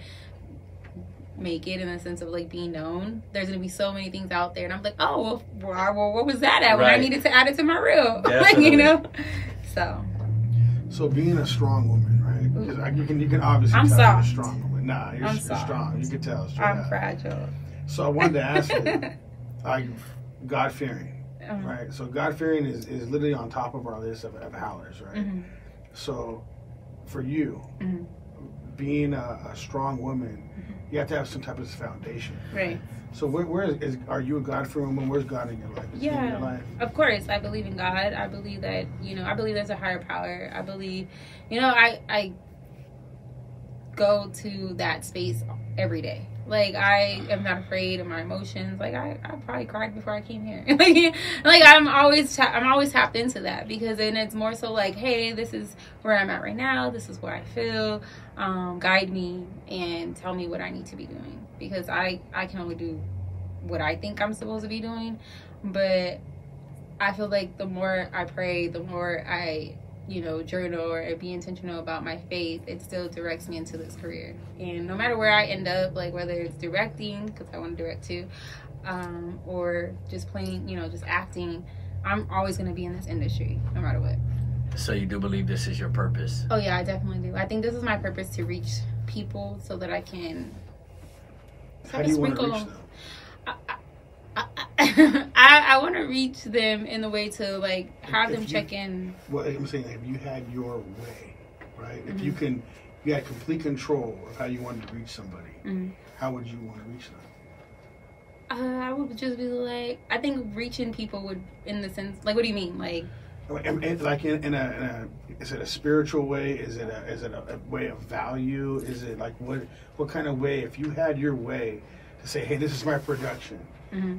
S3: make it in the sense of like being known, there's gonna be so many things out there and I'm like, oh well what was that at when I needed to add it to my reel? Like, you know. So
S1: being a strong woman, right? Because you can obviously
S3: I'm
S1: tell
S3: soft.
S1: you're a strong woman. Nah, you're strong. You can tell.
S3: I'm fragile.
S1: So I wanted to ask you, God-fearing, right? So God-fearing is literally on top of our list of howlers, right?
S3: Mm-hmm.
S1: So for you, being a strong woman, you have to have some type of foundation.
S3: Right.
S1: So are you a God-fearing woman? Where's God in your life? Is He in your life?
S3: Of course. I believe in God. I believe that, you know, I believe there's a higher power. I believe, you know, I go to that space every day. Like, I am not afraid of my emotions. Like, I probably cried before I came here. like I'm always tapped into that, because then it's more so like, hey, this is where I'm at right now. This is where I feel. Guide me and tell me what I need to be doing, because I can only do what I think I'm supposed to be doing. But I feel like the more I pray, the more I, you know, journal or be intentional about my faith, it still directs me into this career. And no matter where I end up, like whether it's directing, because I want to direct too, or just playing, you know, just acting, I'm always going to be in this industry no matter what.
S2: So you do believe this is your purpose?
S3: Oh yeah, I definitely do. I think this is my purpose, to reach people so that I can...
S1: How do you want to reach them?
S3: I want to reach them in the way to like have them check in.
S1: Well, I'm saying, if you had your way, right? If you had complete control of how you wanted to reach somebody, how would you want to reach them?
S3: I would just be like, I think reaching people would, in the sense, like, what do you mean, like
S1: in a is it a spiritual way? Is it a way of value? Is it like what kind of way? If you had your way to say, hey, this is my production.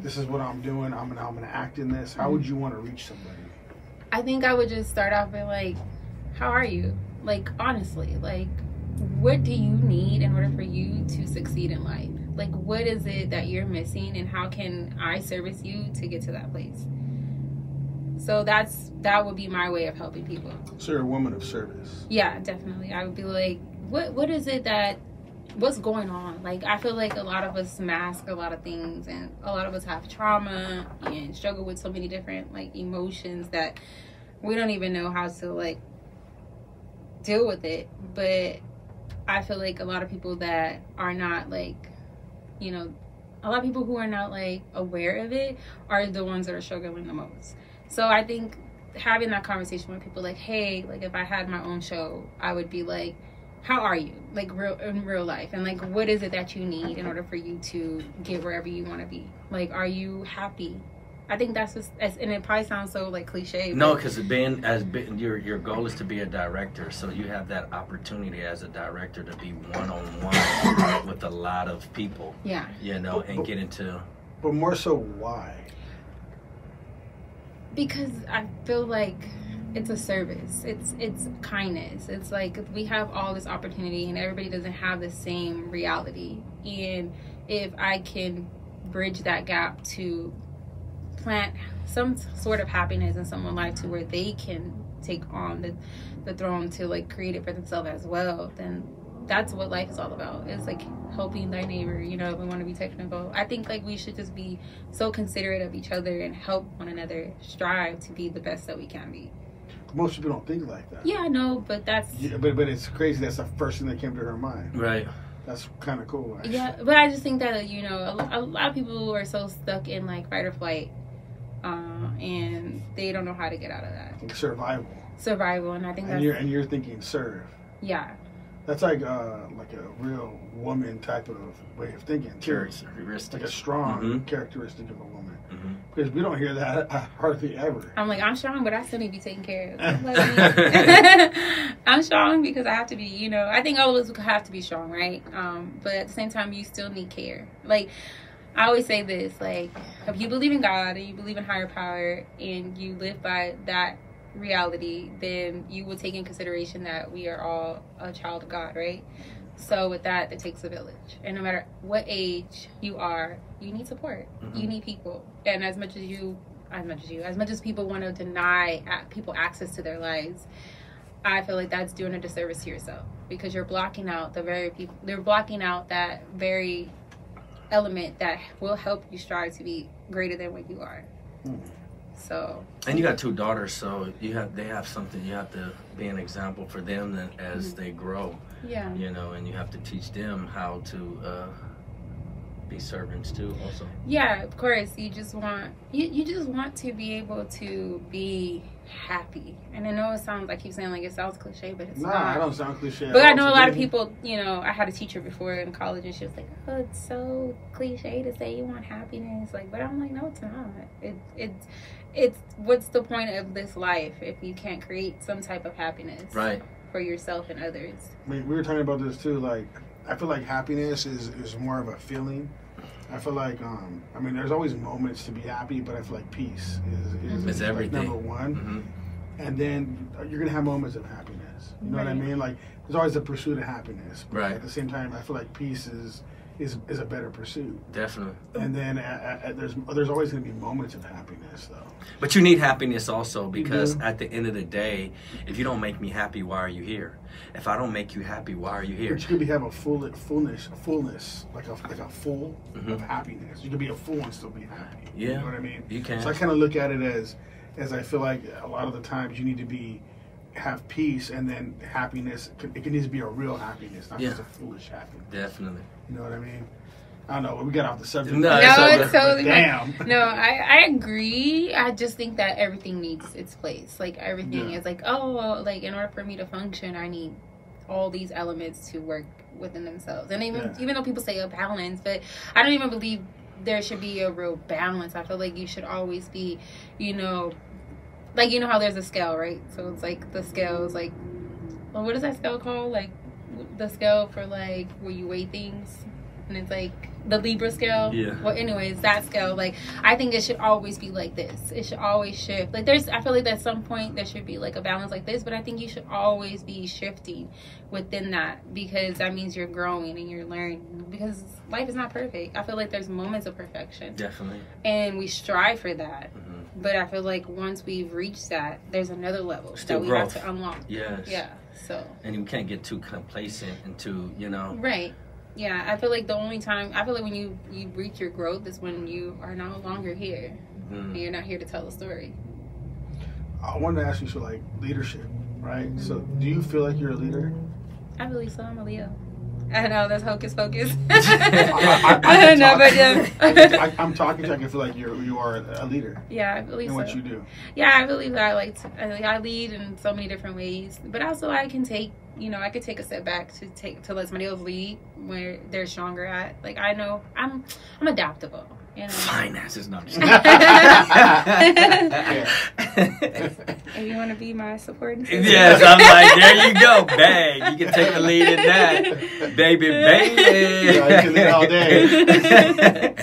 S1: This is what I'm doing. I'm gonna act in this. How would you want to reach somebody?
S3: I think I would just start off with like, how are you? Like, honestly, like, what do you need in order for you to succeed in life? Like, what is it that you're missing, and how can I service you to get to that place? So that would be my way of helping people.
S1: So you're a woman of service.
S3: Yeah, definitely. I would be like, what is it that, what's going on? Like, I feel like a lot of us mask a lot of things, and a lot of us have trauma and struggle with so many different like emotions that we don't even know how to like deal with it. But I feel like a lot of people that are not like, you know, a lot of people who are not like aware of it are the ones that are struggling the most. So I think having that conversation with people, like, hey, like if I had my own show, I would be like, how are you, like, in real life, and like what is it that you need in order for you to get wherever you want to be? Like, are you happy? I think that's just, and it probably sounds so like cliche.
S2: No, because your goal is to be a director, so you have that opportunity as a director to be one-on-one with a lot of people.
S3: Yeah.
S2: You know, and get into.
S1: But more so, why?
S3: Because I feel like it's a service. It's kindness. It's like we have all this opportunity and everybody doesn't have the same reality. And if I can bridge that gap to plant some sort of happiness in someone's life to where they can take on the throne to like create it for themselves as well, then that's what life is all about. It's like helping thy neighbor, you know, if we want to be technical. I think like we should just be so considerate of each other and help one another strive to be the best that we can be.
S1: Most people don't think like that.
S3: Yeah, I know, but that's...
S1: Yeah, but it's crazy. That's the first thing that came to her mind.
S2: Right.
S1: That's kind of cool, actually.
S3: Yeah, but I just think that, you know, a lot of people are so stuck in like fight or flight and they don't know how to get out of that.
S1: Survival,
S3: and I think
S1: and you're thinking serve.
S3: Yeah.
S1: That's like a real woman type of way of thinking.
S2: Characteristic.
S1: Like a strong characteristic of a woman. Because we don't hear that hardly ever.
S3: I'm like, I'm strong, but I still need to be taken care of. I'm strong because I have to be, I think all of us have to be strong, right? But at the same time, you still need care. Like, I always say this, like, if you believe in God and you believe in higher power and you live by that reality, then you will take in consideration that we are all a child of God, right? So with that, it takes a village, and no matter what age you are, you need support. You need people, and as much as people want to deny people access to their lives, I feel like that's doing a disservice to yourself, because you're blocking out the very people. They're blocking out that very element that will help you strive to be greater than what you are. So,
S2: and you got 2 daughters, so they have something. You have to be an example for them as they grow.
S3: Yeah.
S2: And you have to teach them how to be servants too, also.
S3: Yeah, of course. You just want to be able to be happy. And I know I keep saying like it sounds cliche, but it's not.
S1: I don't sound cliche.
S3: But I know a lot of people, I had a teacher before in college, and she was like, "Oh, it's so cliche to say you want happiness." Like, but I'm like, no, it's not. It's what's the point of this life if you can't create some type of happiness for yourself and others?
S1: I mean, we were talking about this too. Like, I feel like happiness is more of a feeling. I feel like, there's always moments to be happy, but I feel like peace is
S2: everything.
S1: Like number one. And then you're going to have moments of happiness. You know what I mean? Like, there's always a pursuit of happiness. But at the same time, I feel like peace is a better pursuit.
S2: Definitely.
S1: And then there's always going to be moments of happiness, though.
S2: But you need happiness also, because at the end of the day, if you don't make me happy, why are you here? If I don't make you happy, why are you here?
S1: But you could have a fullness, like a full of happiness. You could be a full and still be happy.
S2: Yeah.
S1: You know what I mean?
S2: You can.
S1: So I kind of look at it as I feel like a lot of the times you need to have peace, and then happiness. It can need to be a real happiness, not just a foolish happiness.
S2: Definitely.
S1: You know what I mean? I don't know. We got off the subject.
S2: No,
S3: it's totally
S1: damn.
S3: No, I agree. I just think that everything needs its place. Like, everything is like, like, in order for me to function, I need all these elements to work within themselves. And even though people say a balance, but I don't even believe there should be a real balance. I feel like you should always be, like, how there's a scale, right? So it's like the scale is like, well, what is that scale called? Like, the scale for, like, where you weigh things, and it's like the Libra scale.
S2: Yeah.
S3: Well, anyways, that scale, like, I think it should always be like this. It should always shift. Like, I feel like at some point there should be like a balance like this, but I think you should always be shifting within that, because that means you're growing and you're learning, because life is not perfect. I feel like there's moments of perfection.
S2: Definitely.
S3: And we strive for that. But I feel like once we've reached that, there's another level that we have to unlock.
S2: Yes.
S3: Yeah. So.
S2: And you can't get too complacent and too,
S3: Right. Yeah. I feel like when you reach your growth is when you are no longer here. And you're not here to tell the story.
S1: I wanted to ask you, so like leadership, right? So do you feel like you're a leader?
S3: I believe so. I'm a Leo. I know that's hocus pocus.
S1: I'm talking to you. I can feel like you are a leader.
S3: Yeah, I believe
S1: in
S3: so.
S1: what you do.
S3: Yeah, I believe that I lead in so many different ways, but also I can take I could take a step back to let somebody else lead where they're stronger at. Like, I know I'm adaptable.
S2: Finances, not just.
S3: If you want to be my supporting system.
S2: Yes, I'm like, there you go, bang. You can take the lead in that, baby.
S1: Yeah, I can lead all day.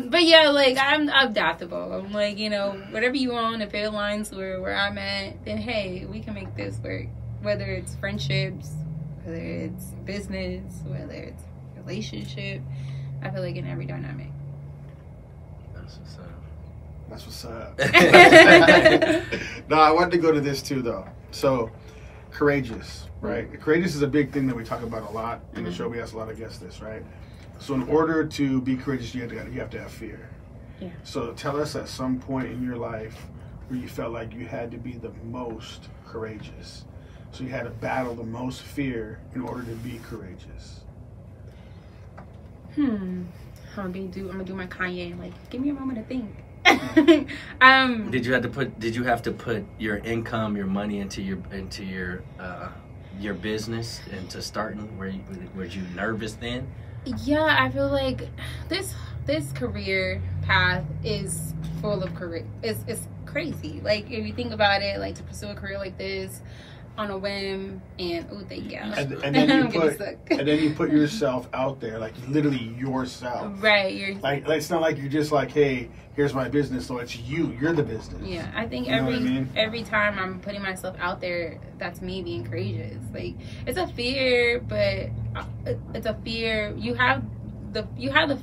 S3: But yeah, like, I'm adaptable. I'm like, whatever you want, if it aligns where I'm at, then hey, we can make this work. Whether it's friendships, whether it's business, whether it's relationship, I feel like in every dynamic.
S1: That's what's up. No, I wanted to go to this too, though. So, courageous, right? Courageous is a big thing that we talk about a lot in the show. We ask a lot of guests this, right? So, in order to be courageous, you have to have fear.
S3: Yeah.
S1: So, tell us at some point in your life where you felt like you had to be the most courageous. So, you had to battle the most fear in order to be courageous.
S3: I'm gonna do my Kanye, like, give me a moment to think.
S2: Did you have to put your income, your money into your business, into starting? Were you nervous then?
S3: Yeah, I feel like this career path is full of career. It's crazy. Like, if you think about it, like, to pursue a career like this on a whim, and thank you.
S1: And then you put yourself out there, like literally yourself.
S3: Right. You're
S1: like it's not like you're just like, hey, here's my business. So it's you. You're the business.
S3: Yeah, I think
S1: you know what I mean?
S3: every time I'm putting myself out there, that's me being courageous. Like, it's a fear, but it's a fear. You have the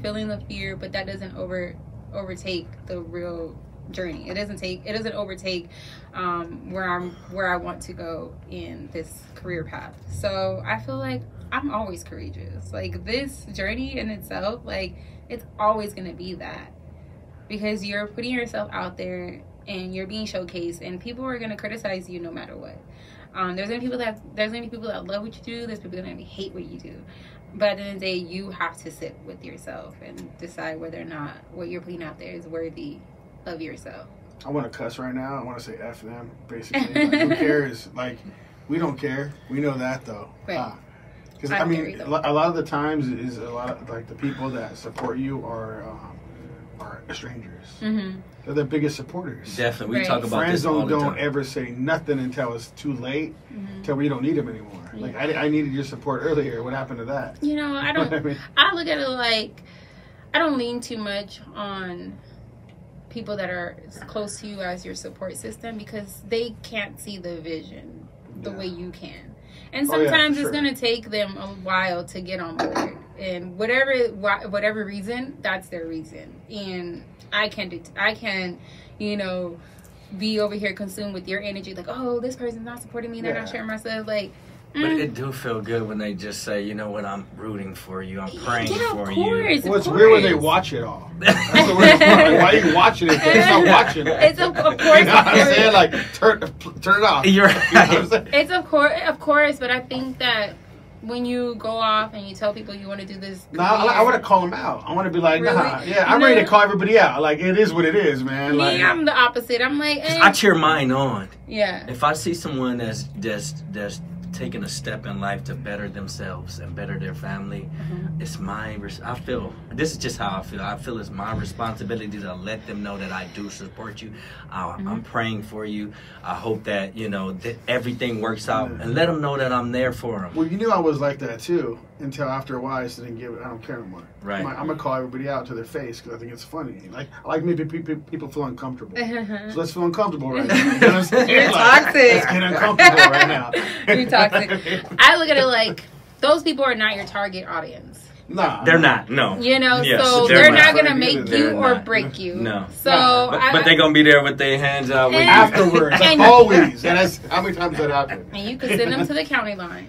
S3: feeling of fear, but that doesn't overtake the real journey. It doesn't overtake where I want to go in this career path. So I feel like I'm always courageous. Like, this journey in itself, like, it's always going to be that, because you're putting yourself out there and you're being showcased, and people are going to criticize you no matter what. There's gonna be people that love what you do. There's people that are gonna hate what you do. But at the end of the day, you have to sit with yourself and decide whether or not what you're putting out there is worthy of yourself.
S1: I want to cuss right now. I want to say F them, basically. Like, who cares? Like, we don't care. We know that, though.
S3: Right.
S1: Because, I mean, a lot of the times is a lot of, like, the people that support you are strangers.
S3: Mm-hmm.
S1: They're the biggest supporters.
S2: Definitely. We talk about
S1: friends
S2: this all the time.
S1: don't ever say nothing until it's too late, until we don't need them anymore. Like, I needed your support earlier. What happened to that?
S3: You know, I don't. I look at it like, I don't lean too much on people that are close to you as your support system, because they can't see the vision the way you can. And sometimes it's going to take them a while to get on board. And whatever reason, that's their reason. And I can, you know, be over here consumed with your energy. Like, oh, this person's not supporting me. They're not sharing my stuff. Like,
S2: but it do feel good when they just say, you know what, I'm rooting for you. I'm praying for you.
S1: Well, it's weird when they watch it all. That's the worst part. Like, why are you watching it? Stop watching it.
S3: It's of course.
S1: You know what I'm saying? Like, turn it off.
S2: You're right.
S1: You know what I'm saying?
S3: It's of course, but I think that when you go off and you tell people you want to do this,
S1: I want to call them out. I want to be like,
S3: really?
S1: I'm ready to call everybody out. Like, it is what it is, man.
S3: Me, I'm the opposite. I'm like,
S2: I cheer mine on.
S3: Yeah.
S2: If I see someone that's taking a step in life to better themselves and better their family, it's I feel, this is just how I feel it's my responsibility to let them know that I do support you. I'm praying for you. I hope that, you know, that everything works out, and let them know that I'm there for them.
S1: Well, you knew I was like that too, until after a while I didn't give it. I don't care no more.
S2: Right.
S1: I'm gonna call everybody out to their face because I think it's funny. Like, I like maybe people feel uncomfortable. So let's feel uncomfortable right now. You know what I'm saying?
S3: You're
S1: like,
S3: toxic.
S1: Let's get uncomfortable right now.
S3: You're toxic. I look at it like, those people are not your target audience.
S1: Nah,
S2: they're not. No.
S3: You know,
S2: Yes,
S3: so they're not gonna make you or break you.
S2: No.
S3: So,
S2: but they're gonna be there with their hands out with
S1: afterwards, like always. And that's how many times that happened.
S3: And you can send them to the county line.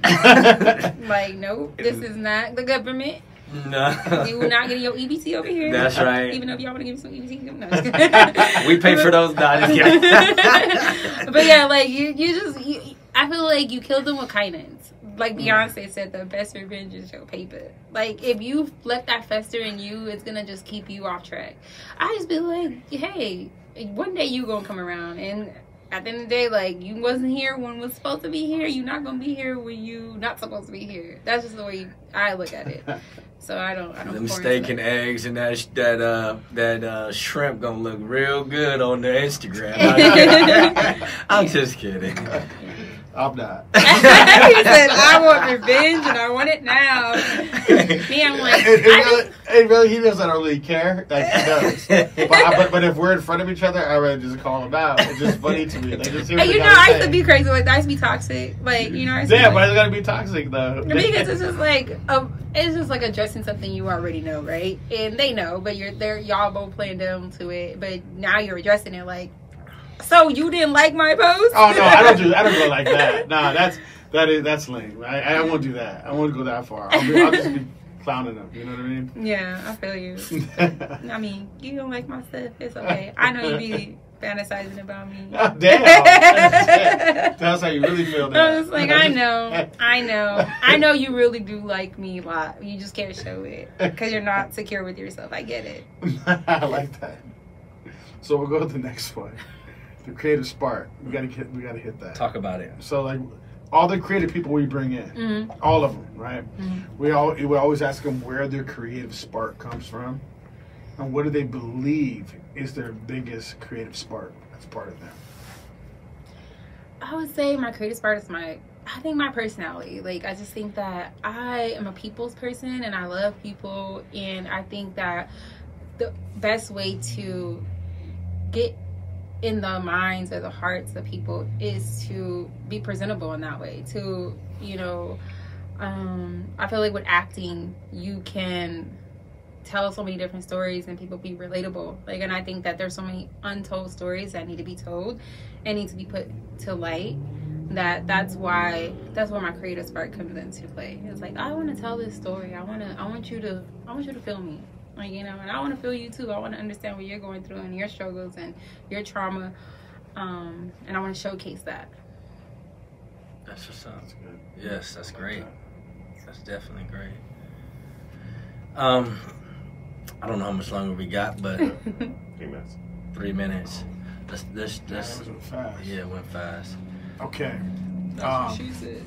S3: Like, nope, this is not the government.
S2: No.
S3: You will not get your EBT over here.
S2: That's right.
S3: Even if y'all want to give me some EBT, no, just kidding.
S2: We pay for those. No, just kidding.
S3: But yeah, like I feel like you killed them with kindness. Like Beyonce said, the best revenge is your paper. Like, if you let that fester in you, it's gonna just keep you off track. I just be like, hey, one day you gonna come around, and at the end of the day, like, you wasn't here when was supposed to be here. You're not gonna be here when you not supposed to be here. That's just the way I look at it. So I don't.
S2: Them steak and eggs and that shrimp gonna look real good on their Instagram. I'm just kidding.
S1: I'm not.
S3: He said, I want revenge and I want it now. Me, I'm like,
S1: he doesn't really care. Like, he does. But if we're in front of each other, I would just call him out. It's just funny to me. Like, just
S3: and you know, I used to be crazy. Like, I used to be toxic. Like, you know,
S1: but it's gotta be toxic though.
S3: Because it's just like addressing something you already know, right? And they know, but y'all both playing dumb to it. But now you're addressing it like, so you didn't like my post?
S1: Oh no, I don't go like that. Nah, that's lame. I won't do that. I won't go that far. I'll just be clowning them. You know what I mean?
S3: Yeah, I feel you. I mean, you don't like my stuff. It's okay. I know you be fantasizing about me.
S1: Oh, damn. That's how you really feel.
S3: I was like, I know you really do like me a lot. You just can't show it because you're not secure with yourself. I get it.
S1: I like that. So we'll go to the next one. The creative spark. We gotta hit that.
S2: Talk about it.
S1: So like all the creative people we bring in, all of them, right? We always ask them where their creative spark comes from, and what do they believe is their biggest creative spark that's part of them.
S3: I would say my creative spark is my personality. Like, I just think that I am a people's person and I love people, and I think that the best way to get in the minds or the hearts of people is to be presentable in that way. To, you know, I feel like with acting, you can tell so many different stories and people be relatable. Like, and I think that there's so many untold stories that need to be told and need to be put to light. That's where my creative spark comes into play. It's like, I want to tell this story. I want you to feel me. Like, you know, and I want to feel you too. I want to understand what you're going through and your struggles and your trauma. And I want to showcase that.
S2: That's what's up. Good. Yes, that's great. That's definitely great. I don't know how much longer we got, but
S4: 3 minutes.
S2: 3 minutes. Let's
S1: It went fast.
S2: Yeah, it went fast.
S1: Okay.
S3: That's what she said.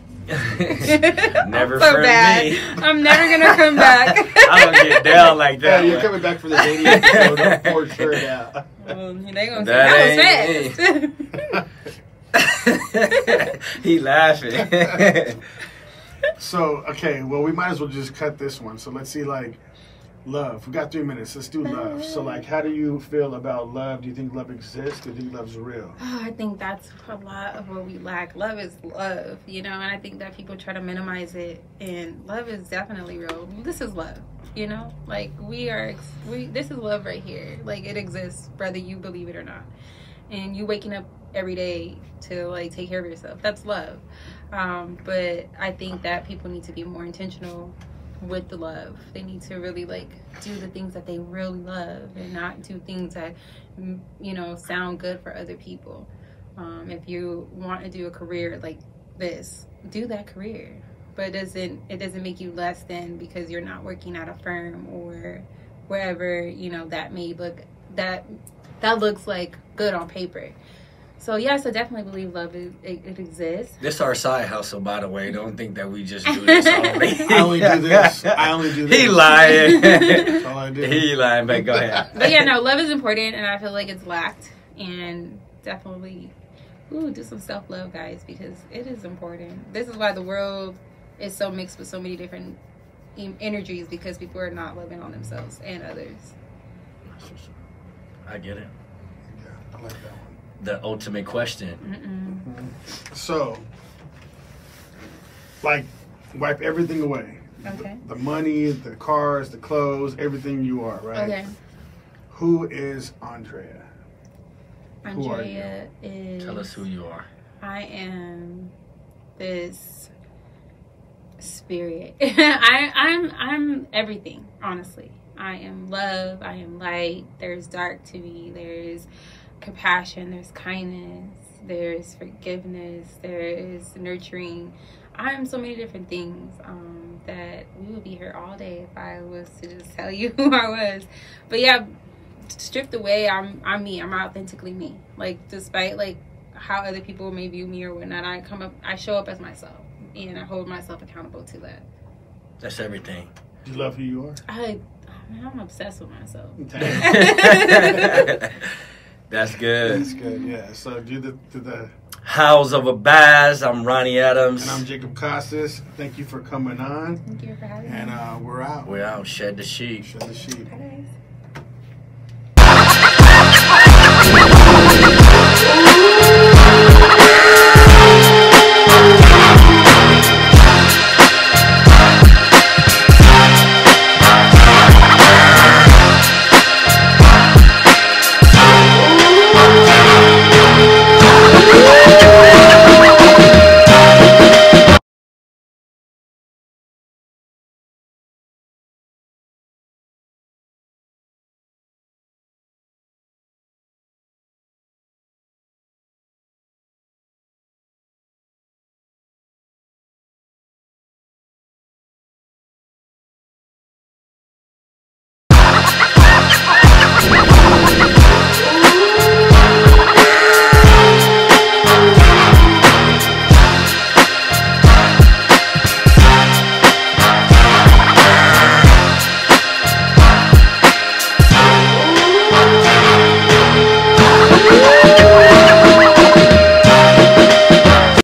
S2: Never
S3: so
S2: for
S3: bad.
S2: me.
S3: I'm never gonna come back.
S2: I don't get down like that.
S1: Yeah, you're coming back for the dating episode for sure. Yeah.
S3: They gonna say that was fast.
S2: He laughing.
S1: So okay, well we might as well just cut this one. So let's see, like, love. We got 3 minutes. Let's do love. So like, how do you feel about love? Do you think love exists? Do you think love's real?
S3: Oh, I think that's a lot of what we lack. Love is love, you know, and I think that people try to minimize it. And love is definitely real. This is love, you know, like this is love right here. Like, it exists, whether you believe it or not. And you waking up every day to like take care of yourself. That's love. But I think that people need to be more intentional with the love. They need to really like do the things that they really love and not do things that, you know, sound good for other people. If you want to do a career like this, do that career, but it doesn't make you less than because you're not working at a firm or wherever, you know, that may look that looks like good on paper. So yes, I definitely believe love it exists.
S2: This is our side hustle, by the way. Don't think that we just do this only.
S1: I only do this.
S2: He lying.
S1: That's all I do.
S2: He lying, but go ahead.
S3: But yeah, no, love is important, and I feel like it's lacked. And definitely, do some self-love, guys, because it is important. This is why the world is so mixed with so many different energies, because people are not loving on themselves and others.
S2: I get it.
S1: Yeah, I like that one.
S2: The ultimate question.
S1: So, like, wipe everything away.
S3: Okay.
S1: The money, the cars, the clothes, everything you are, right?
S3: Okay.
S1: Who is Andrea?
S3: Andrea is...
S2: Tell us who you are.
S3: I am this spirit. I'm everything, honestly. I am love. I am light. There's dark to me. There's compassion. There's kindness. There's forgiveness. There is nurturing. I am so many different things that we would be here all day if I was to just tell you who I was. But yeah, stripped away, I'm me. I'm authentically me. Like, despite like how other people may view me or whatnot, I show up as myself, and I hold myself accountable to that.
S2: That's everything.
S1: Do you love who you are?
S3: I'm obsessed with myself.
S2: That's good.
S1: That's good. Yeah. So do the
S2: House of a Baz. I'm Ronnie Adams.
S1: And I'm Jacob Costas. Thank you for coming on.
S3: Thank you for having me.
S1: And we're out.
S2: We're out. Shed the sheep.
S1: Shed the sheep.
S3: Bye, guys.